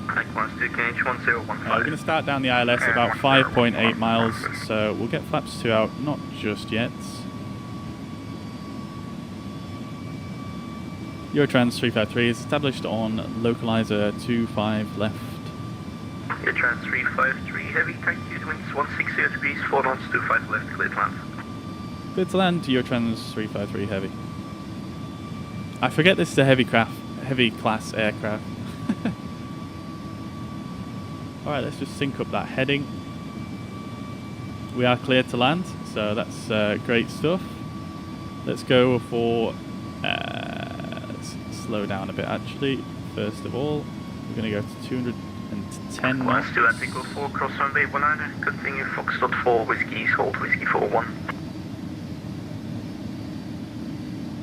Qantas 2, KH1015. We're going to start down the ILS about 5.8 miles, so we'll get flaps 2 out, not just yet. Eurotrans 353 is established on localizer 25 left. Eurotrans 353 heavy, thank you, winds 160 degrees, 4 knots, 25 left, clear to land. Clear to land, Eurotrans 353 heavy. I forget this is a heavy class aircraft. Alright, let's just sync up that heading. We are clear to land, so that's great stuff. Let's go for... let's slow down a bit actually. First of all, we're going to go to 210 knots. Qantas 2 at Echo 4, cross runway 19, continue Foxtrot 4, whiskey, hold whiskey 41.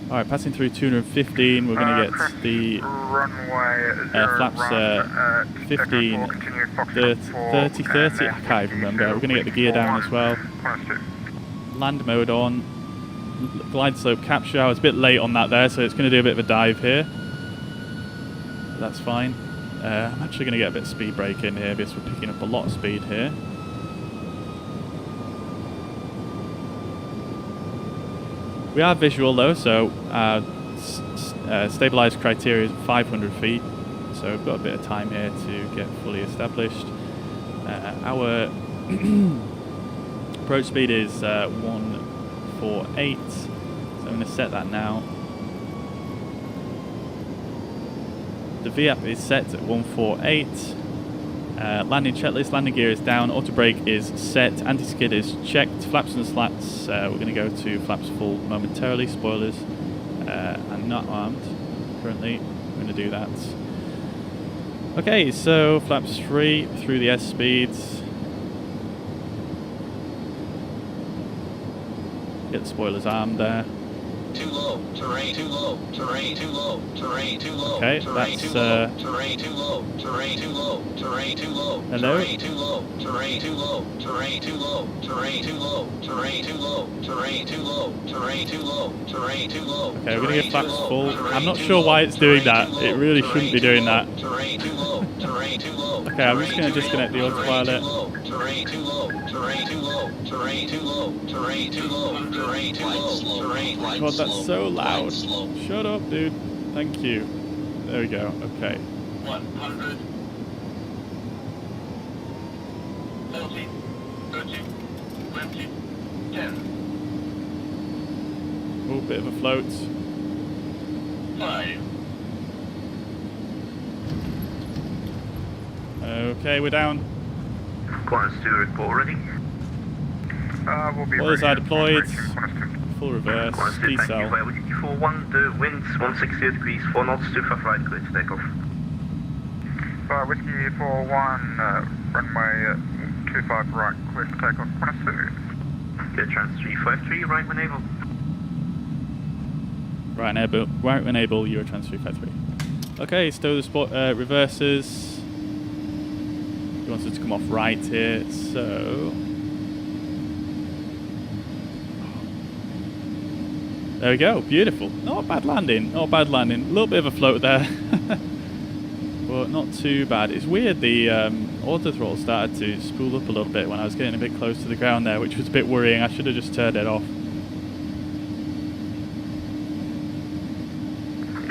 Alright, passing through 215, we're going to get the flaps 15, 30, 30, I can't even remember. We're going to get the gear down as well. Land mode on. Glide slope capture. I was a bit late on that there, so it's going to do a bit of a dive here. That's fine. I'm actually going to get a bit of speed brake in here because we're picking up a lot of speed here. We are visual though, so stabilized criteria is 500 feet, so we've got a bit of time here to get fully established. Our approach speed is 148, so I'm going to set that now. The VAP is set at 148. Landing checklist, landing gear is down, auto brake is set, anti-skid is checked, flaps and slats, we're going to go to flaps full momentarily, spoilers, and not armed currently, we're going to do that. Okay, so flaps free through the S speeds, get the spoilers armed there. Too low, terrain too low, terrain too low, terrain too low. Okay, terrain that's too low, terrain too low, terrain too low, terrain too low. Hello? Terrain too low, terrain too low, terrain too low, terrain too low, terrain too low, terrain too low, terrain too low, terrain too low. Okay, we're going to get flaps full. I'm not sure why it's doing that. It really shouldn't be doing that. Terrain too low, terrain too low. Okay, I'm just going to disconnect the autopilot. Terrain too low, terrain too low, terrain too low, terrain too low, terrain too low, terrain. God, that's so loud. Shut up, dude. Thank you. There we go. Okay. 100. 40, 30, 20, 10. Oh, bit of a float. 5. Okay, we're down. Qantas 2 report ready. We'll be Spoilers are deployed. Qantas 2. Full reverse. Qantas 2, thank you. Decel. Whiskey 41, the winds 160 degrees, 4 knots, 25 right, clear to take off. Whiskey 41, runway 25 right, clear to take off. Qantas 2. Eurotrans 353, right when able. Right when able, Eurotrans 353. Okay, stow the spot reverses. He wants us to come off right here, so There we go. Beautiful. Not a bad landing. Not a bad landing. A little bit of a float there. But not too bad. It's weird. The auto throttle started to spool up a little bit when I was getting a bit close to the ground there, which was a bit worrying. I should have just turned it off.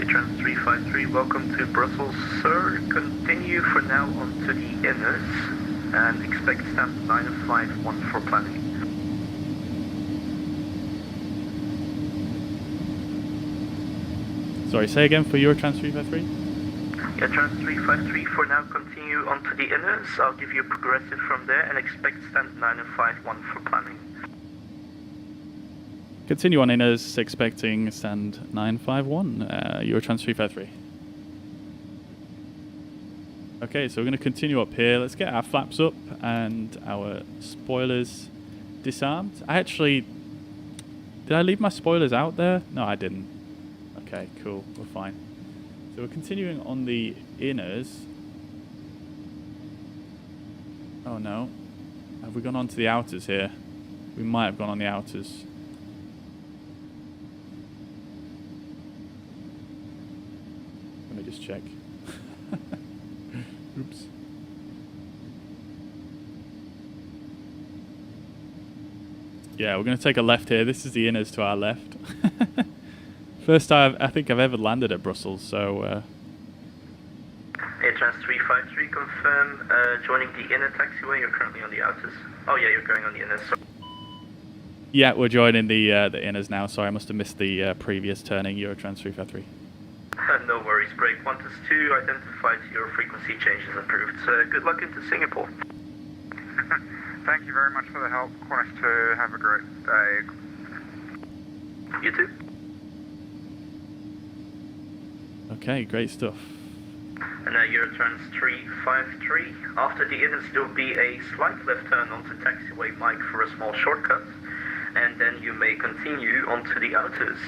Trans 353, welcome to Brussels, sir. Continue for now onto the inners and expect stamp 951 for planning. Sorry, say again for your Trans 353? Yeah, Trans 353, for now continue onto the inners. I'll give you a progressive from there and expect stamp 951 for planning. Continue on inners, expecting stand 951, Eurotrans 353. Okay, so we're going to continue up here. Let's get our flaps up and our spoilers disarmed. Did I leave my spoilers out there? No, I didn't. Okay, cool, we're fine. So we're continuing on the inners. Oh no. Have we gone on to the outers here? We might have gone on the outers. Let me just check. Oops. Yeah, we're going to take a left here. This is the inners to our left. First time I think I've ever landed at Brussels, so... Trans 353, confirm joining the inner taxiway. You're currently on the outers. Oh yeah, you're going on the inners. Yeah, we're joining the inners now. Sorry, I must have missed the previous turning. Eurotrans 353. No worries, break 1+2, identified your frequency changes approved. Good luck into Singapore. Thank you very much for the help. Qantas 2, have a great day. You too. Okay, great stuff. And now Eurotrans 353. After the inners, there'll be a slight left turn onto taxiway Mike for a small shortcut. And then you may continue onto the outers.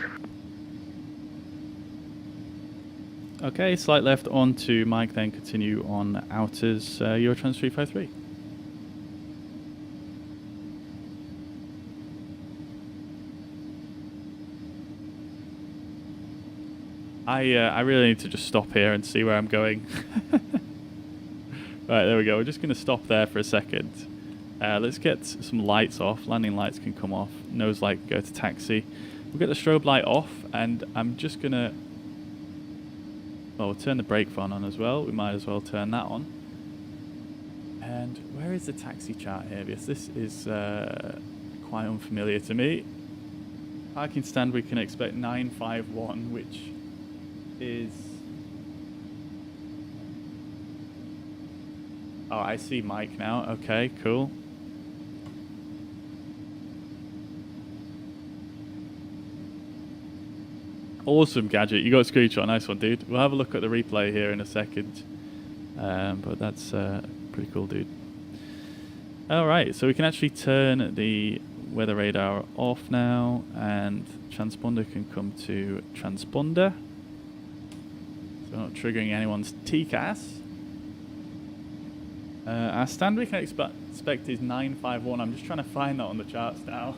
Okay, slight left onto Mike, then continue on outers, Eurotrans 353. I really need to just stop here and see where I'm going. Right, there we go. We're just going to stop there for a second. Let's get some lights off. Landing lights can come off. Nose light can go to taxi. We'll get the strobe light off, and I'm just going to... Well, we'll turn the brake phone on as well. We might as well turn that on. And where is the taxi chart here? Because this is quite unfamiliar to me. Parking stand, we can expect 951, which is... Oh, I see Mike now. Okay, cool. Awesome gadget. You got a screenshot. Nice one, dude. We'll have a look at the replay here in a second. But that's pretty cool, dude. Alright, so we can actually turn the weather radar off now, and transponder can come to transponder. So not triggering anyone's TCAS. Our stand we can expect is 951. I'm just trying to find that on the charts now.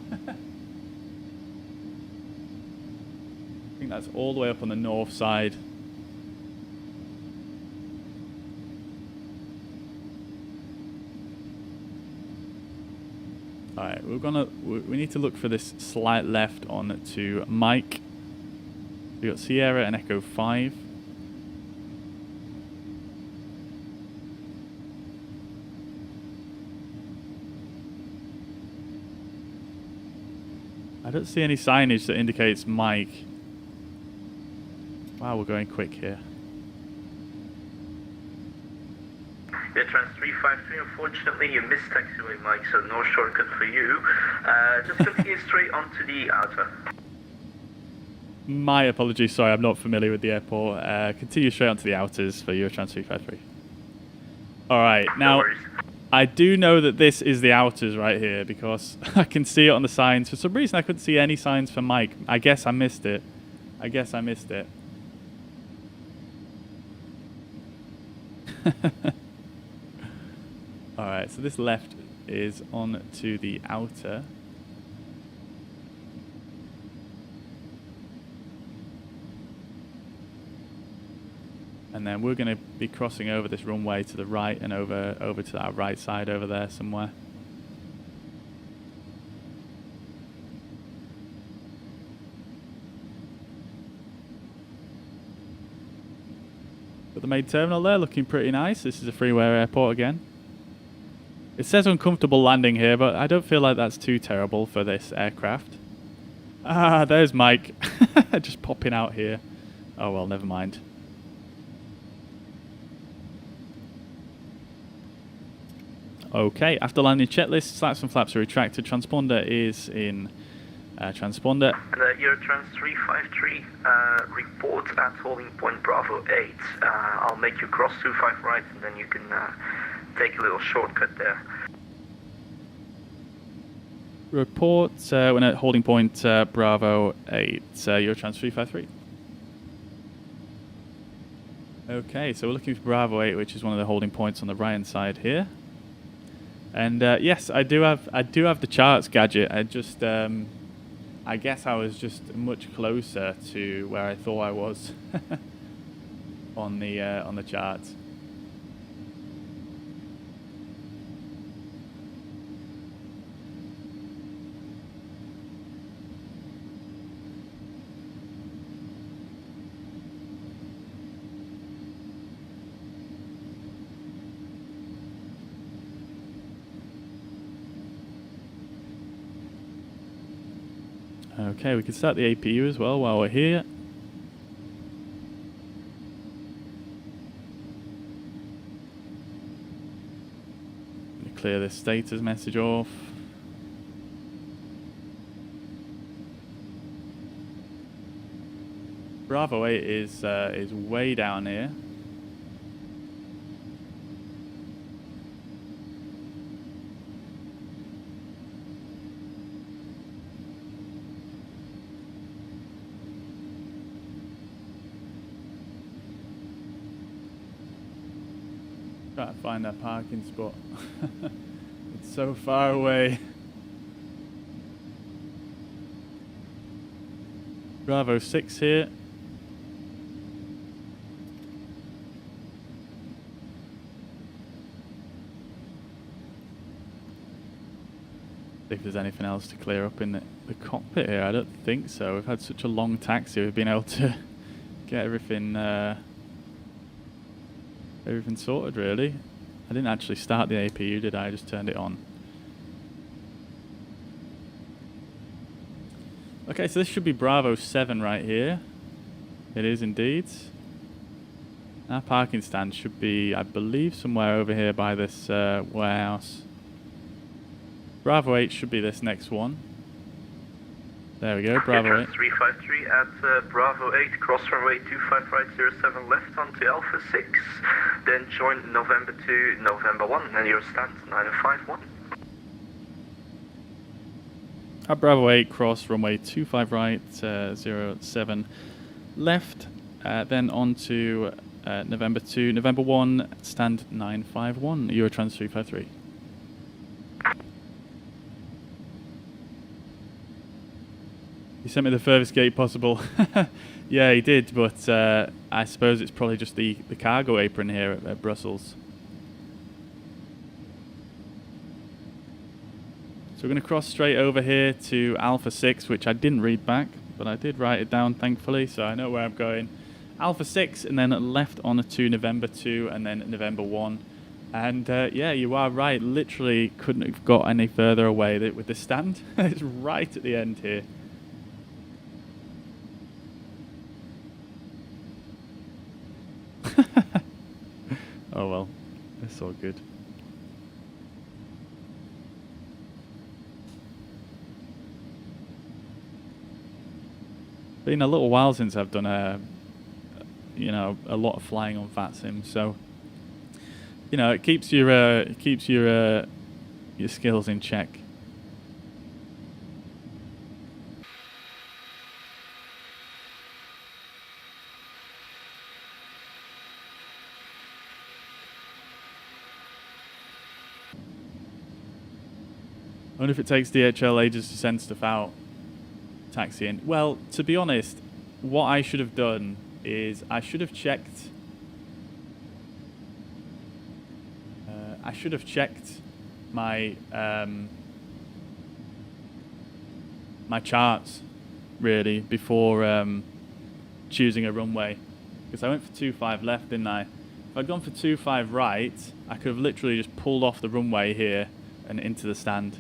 I think that's all the way up on the north side. Alright, we need to look for this slight left on to Mike. We got Sierra and Echo 5. I don't see any signage that indicates Mike. Wow, we're going quick here. Yeah, Trans 353, unfortunately you missed taxiway Mike, so no shortcut for you. Just continue straight onto the outer. My apologies, sorry, I'm not familiar with the airport. Continue straight onto the outers for Eurotrans 353. Alright, now... No worries. I do know that this is the outers right here because I can see it on the signs. For some reason I couldn't see any signs for Mike. I guess I missed it. Alright, so this left is on to the outer. And then we're going to be crossing over this runway to the right and over to that right side over there somewhere. But the main terminal there looking pretty nice. This is a freeware airport again. It says uncomfortable landing here, but I don't feel like that's too terrible for this aircraft. Ah, there's Mike. Just popping out here. Oh well, never mind. Okay, after landing checklist, slats and flaps are retracted. Transponder is in transponder. And Eurotrans 353, report at holding point Bravo 8. I'll make you cross 25 right and then you can take a little shortcut there. Report when at holding point Bravo 8, Eurotrans 353. Okay, so we're looking for Bravo 8, which is one of the holding points on the right hand side here. And yes, I do have the charts gadget. I just I guess I was just much closer to where I thought I was on the charts. Okay, we can start the APU as well while we're here. Clear this status message off. Bravo 8 is way down here. Try to find that parking spot. It's so far away. Bravo 6 here. See if there's anything else to clear up in the cockpit here. I don't think so. We've had such a long taxi, we've been able to get everything everything sorted really. I didn't actually start the APU, did I? I just turned it on. Okay, so this should be Bravo 7 right here. It is indeed. Our parking stand should be, I believe, somewhere over here by this warehouse. Bravo 8 should be this next one. There we go, Bravo 8. 353 at Bravo 8, cross runway 25 right 07 left onto Alpha 6. Then join November 2, November 1, and your stand 951. At Bravo 8, cross runway 25 right 07 left. Then on to November 2, November 1, stand 951, Eurotrans 353. He sent me the furthest gate possible. Yeah, he did, but I suppose it's probably just the cargo apron here at Brussels. So we're going to cross straight over here to Alpha 6, which I didn't read back, but I did write it down, thankfully, so I know where I'm going. Alpha 6, and then left on to November 2, and then November 1. And yeah, you are right, literally couldn't have got any further away with the stand. It's right at the end here. Oh well, it's all good. Been a little while since I've done a lot of flying on Vatsim, so it keeps your skills in check. I wonder if it takes DHL ages to send stuff out, taxiing. Well, to be honest, what I should have done is I should have checked I should have checked my my charts really before choosing a runway, because I went for 2.5 left, didn't I? If I'd gone for 2.5 right, I could have literally just pulled off the runway here and into the stand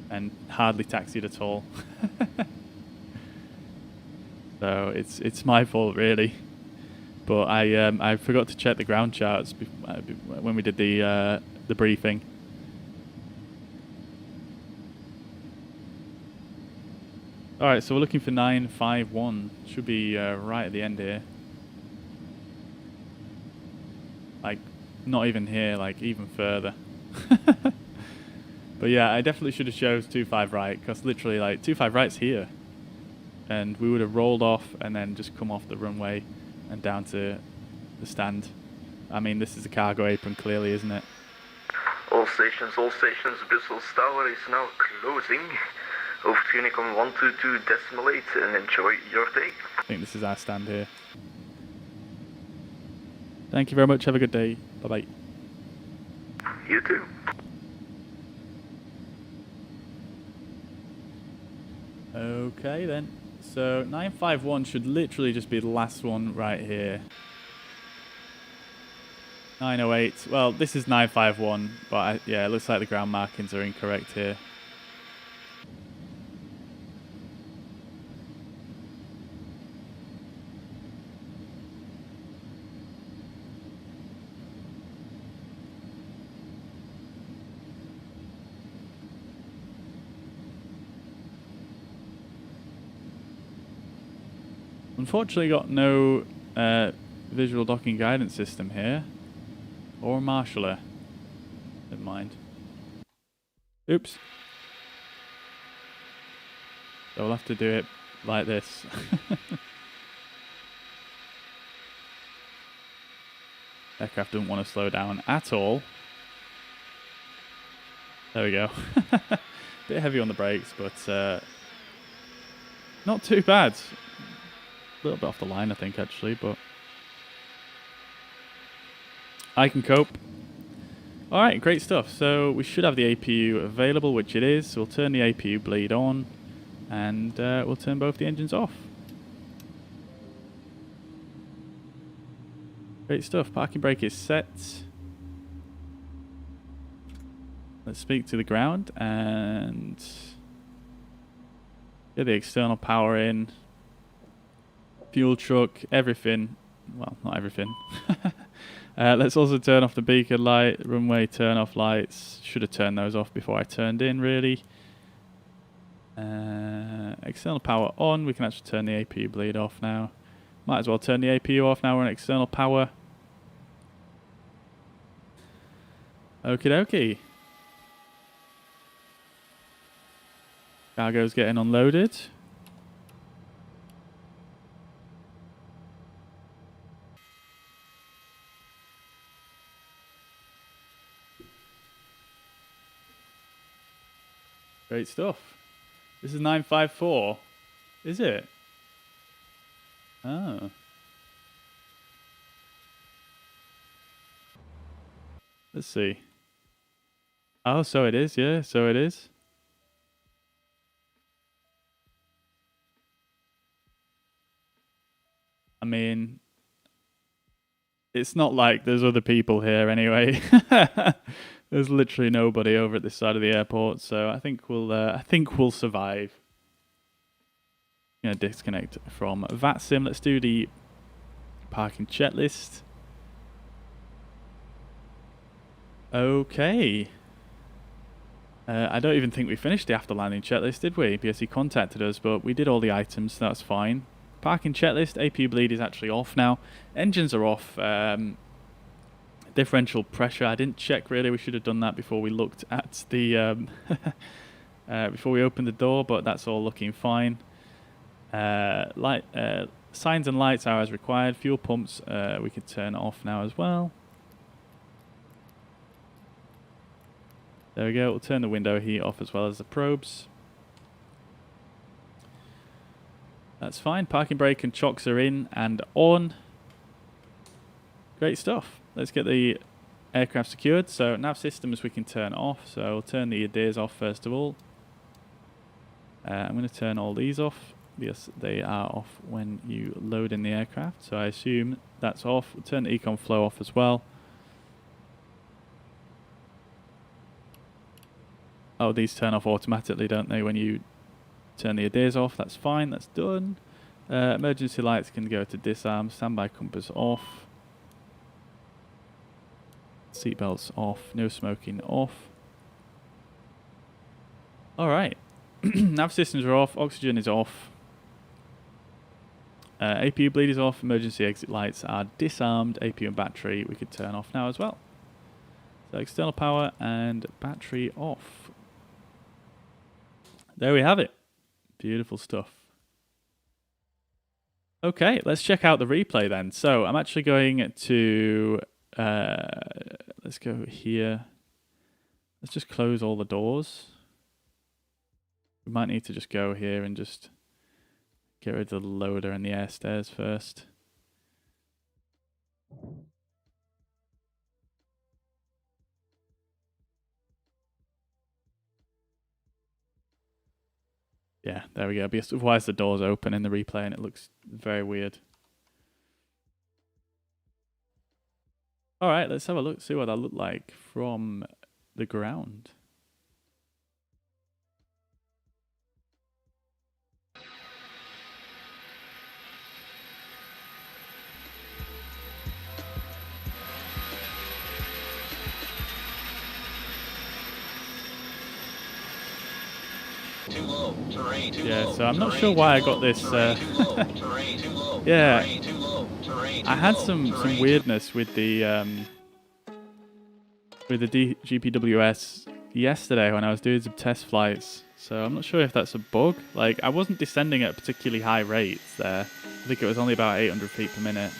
and hardly taxied at all. So it's my fault really, but I forgot to check the ground charts when we did the briefing. All right, so we're looking for 951. Should be right at the end here. Like not even here, like even further. But yeah, I definitely should have chose 2.5 right, because literally like 2.5 right's here. And we would have rolled off and then just come off the runway and down to the stand. I mean, this is a cargo apron clearly, isn't it? All stations, Brussels Tower is now closing. Over to Unicom 122.8 and enjoy your day. I think this is our stand here. Thank you very much, have a good day. Bye-bye. You too. Okay then. So 951 should literally just be the last one right here. 908. Well, this is 951, but yeah, it looks like the ground markings are incorrect here. Unfortunately got no visual docking guidance system here, or marshaller. Never mind. Oops. So we'll have to do it like this. Aircraft doesn't want to slow down at all. There we go. Bit heavy on the brakes, but not too bad. A little bit off the line, I think, actually, but I can cope. Alright, great stuff. So we should have the APU available, which it is. So we'll turn the APU bleed on, and we'll turn both the engines off. Great stuff. Parking brake is set. Let's speak to the ground and get the external power in. Fuel truck, everything. Well, not everything. Let's also turn off the beacon light, runway turn off lights. Should have turned those off before I turned in, really. External power on. We can actually turn the APU bleed off now. Might as well turn the APU off now we're on external power. Okie dokie. Cargo's getting unloaded. Great stuff. This is 954. Is it? Oh. Let's see. Oh, so it is, yeah, so it is. I mean, it's not like there's other people here anyway. There's literally nobody over at this side of the airport, so I think we'll survive. I'm gonna disconnect from Vatsim. Let's do the parking checklist. Okay. I don't even think we finished the after landing checklist, did we? Because he contacted us, but we did all the items, so that's fine. Parking checklist. APU bleed is actually off now. Engines are off. Differential pressure, I didn't check really. We should have done that before we looked at the before we opened the door, but that's all looking fine. Light signs and lights are as required. Fuel pumps we could turn off now as well. There we go. We'll turn the window heat off as well as the probes. That's fine. Parking brake and chocks are in and on. Great stuff. Let's get the aircraft secured. So nav systems we can turn off. So we'll turn the ADIRs off first of all. I'm going to turn all these off because they are off when you load in the aircraft. So I assume that's off. We'll turn the econ flow off as well. Oh, these turn off automatically, don't they, when you turn the ADIRs off? That's fine, that's done. Emergency lights can go to disarm. Standby compass off. Seatbelts off. No smoking off. Alright. Nav systems are off. Oxygen is off. APU bleed is off. Emergency exit lights are disarmed. APU and battery we could turn off now as well. So external power and battery off. There we have it. Beautiful stuff. Okay, let's check out the replay then. So I'm actually going to, let's go here. Let's just close all the doors. We might need to just go here and just get rid of the loader and the air stairs first. Yeah, there we go. Because otherwise the door's open in the replay and it looks very weird. Alright, let's have a look, see what that looked like from the ground. Too low, terrain too Yeah, low, so I'm not terrain sure too why I low, got this. terrain too low, terrain too low, Yeah, terrain too low, terrain too I had low, some terrain weirdness with the GPWS yesterday when I was doing some test flights. So I'm not sure if that's a bug. Like, I wasn't descending at particularly high rates there. I think it was only about 800 feet per minute.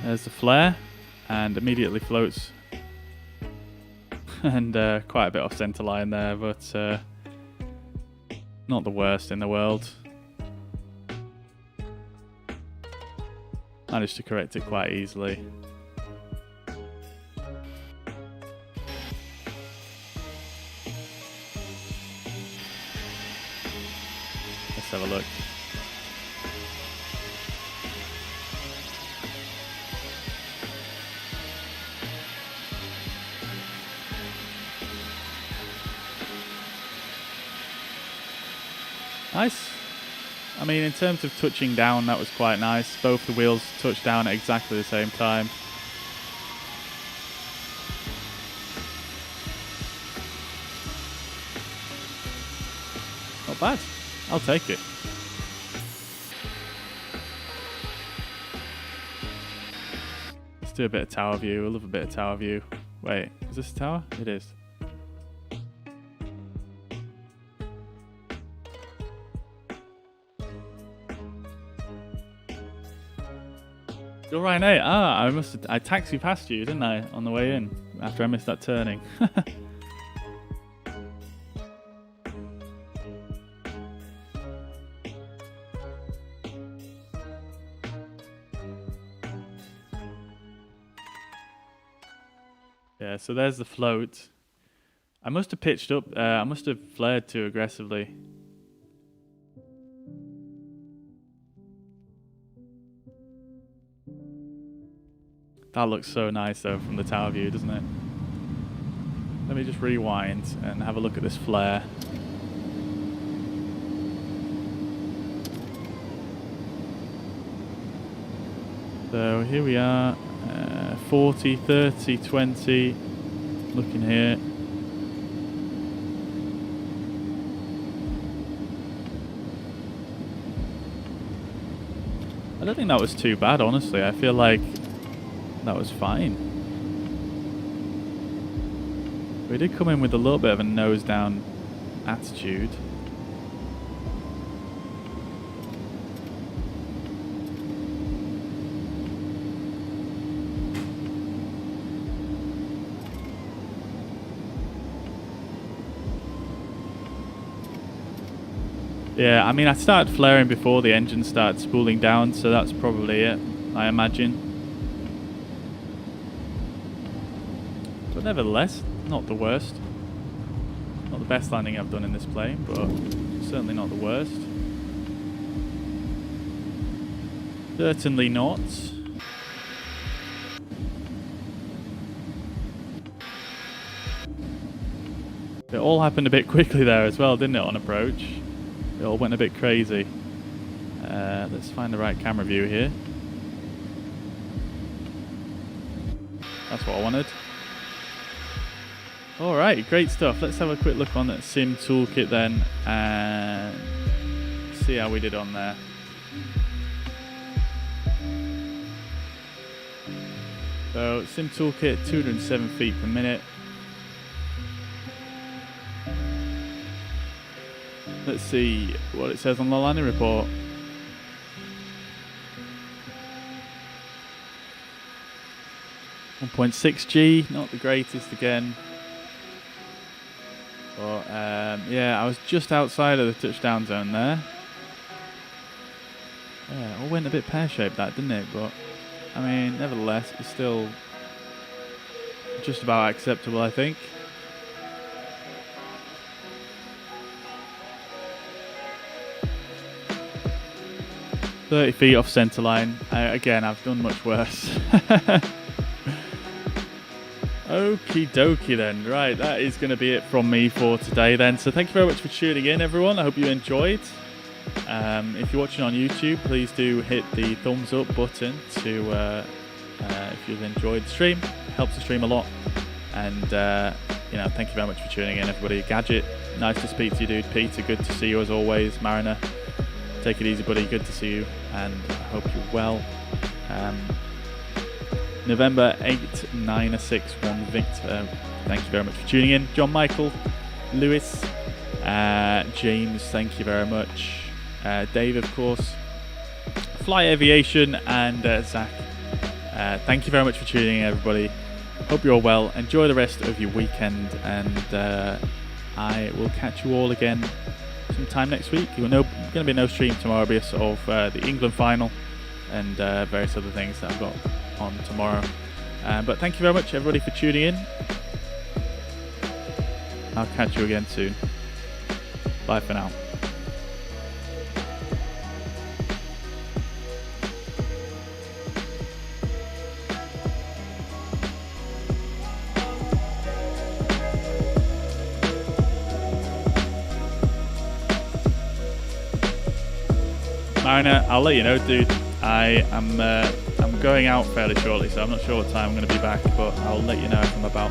There's the flare, and immediately floats, and quite a bit off center line there, but not the worst in the world. Managed to correct it quite easily. Let's have a look. Nice. I mean, in terms of touching down, that was quite nice. Both the wheels touched down at exactly the same time. Not bad. I'll take it. Let's do a bit of tower view. I love a bit of tower view. Wait, is this a tower? It is. You're right, Nate. Ah, I taxied past you, didn't I, on the way in after I missed that turning. Yeah, so there's the float. I must have pitched up. I must have flared too aggressively. That looks so nice though from the tower view, doesn't it? Let me just rewind and have a look at this flare. So here we are, 40, 30, 20, looking here. I don't think that was too bad, honestly. I feel like that was fine. We did come in with a little bit of a nose down attitude. Yeah, I mean, I started flaring before the engine started spooling down, so that's probably it, I imagine. But nevertheless, not the worst. Not the best landing I've done in this plane, but certainly not the worst. Certainly not. It all happened a bit quickly there as well, didn't it, on approach? It all went a bit crazy. Let's find the right camera view here. That's what I wanted. Alright, great stuff. Let's have a quick look on that Sim Toolkit then and see how we did on there. So, Sim Toolkit, 207 feet per minute. Let's see what it says on the landing report. .6 G, not the greatest again. But yeah, I was just outside of the touchdown zone there. Yeah, it all went a bit pear-shaped that, didn't it? But, I mean, nevertheless, it's still just about acceptable, I think. "30 feet off centre line." Again, I've done much worse. Okie dokie then. Right, that is going to be it from me for today then. So thank you very much for tuning in, everyone. I hope you enjoyed. If you're watching on YouTube, please do hit the thumbs up button to if you've enjoyed the stream. It helps the stream a lot. And you know, thank you very much for tuning in, everybody. Gadget, nice to speak to you, dude. Peter, good to see you as always. Mariner, take it easy, buddy. Good to see you, and I hope you're well. November 8961 Victor, thank you very much for tuning in. John Michael, Lewis, James, thank you very much. Dave, of course, Fly Aviation, and Zach. Thank you very much for tuning in, everybody. Hope you're all well. Enjoy the rest of your weekend, and I will catch you all again sometime next week. There's going to be no stream tomorrow because of the England final and various other things that I've got on tomorrow. But thank you very much, everybody, for tuning in. I'll catch you again soon. Bye for now. Mariner, I'll let you know, dude. I'm going out fairly shortly, so I'm not sure what time I'm going to be back, but I'll let you know if I'm about.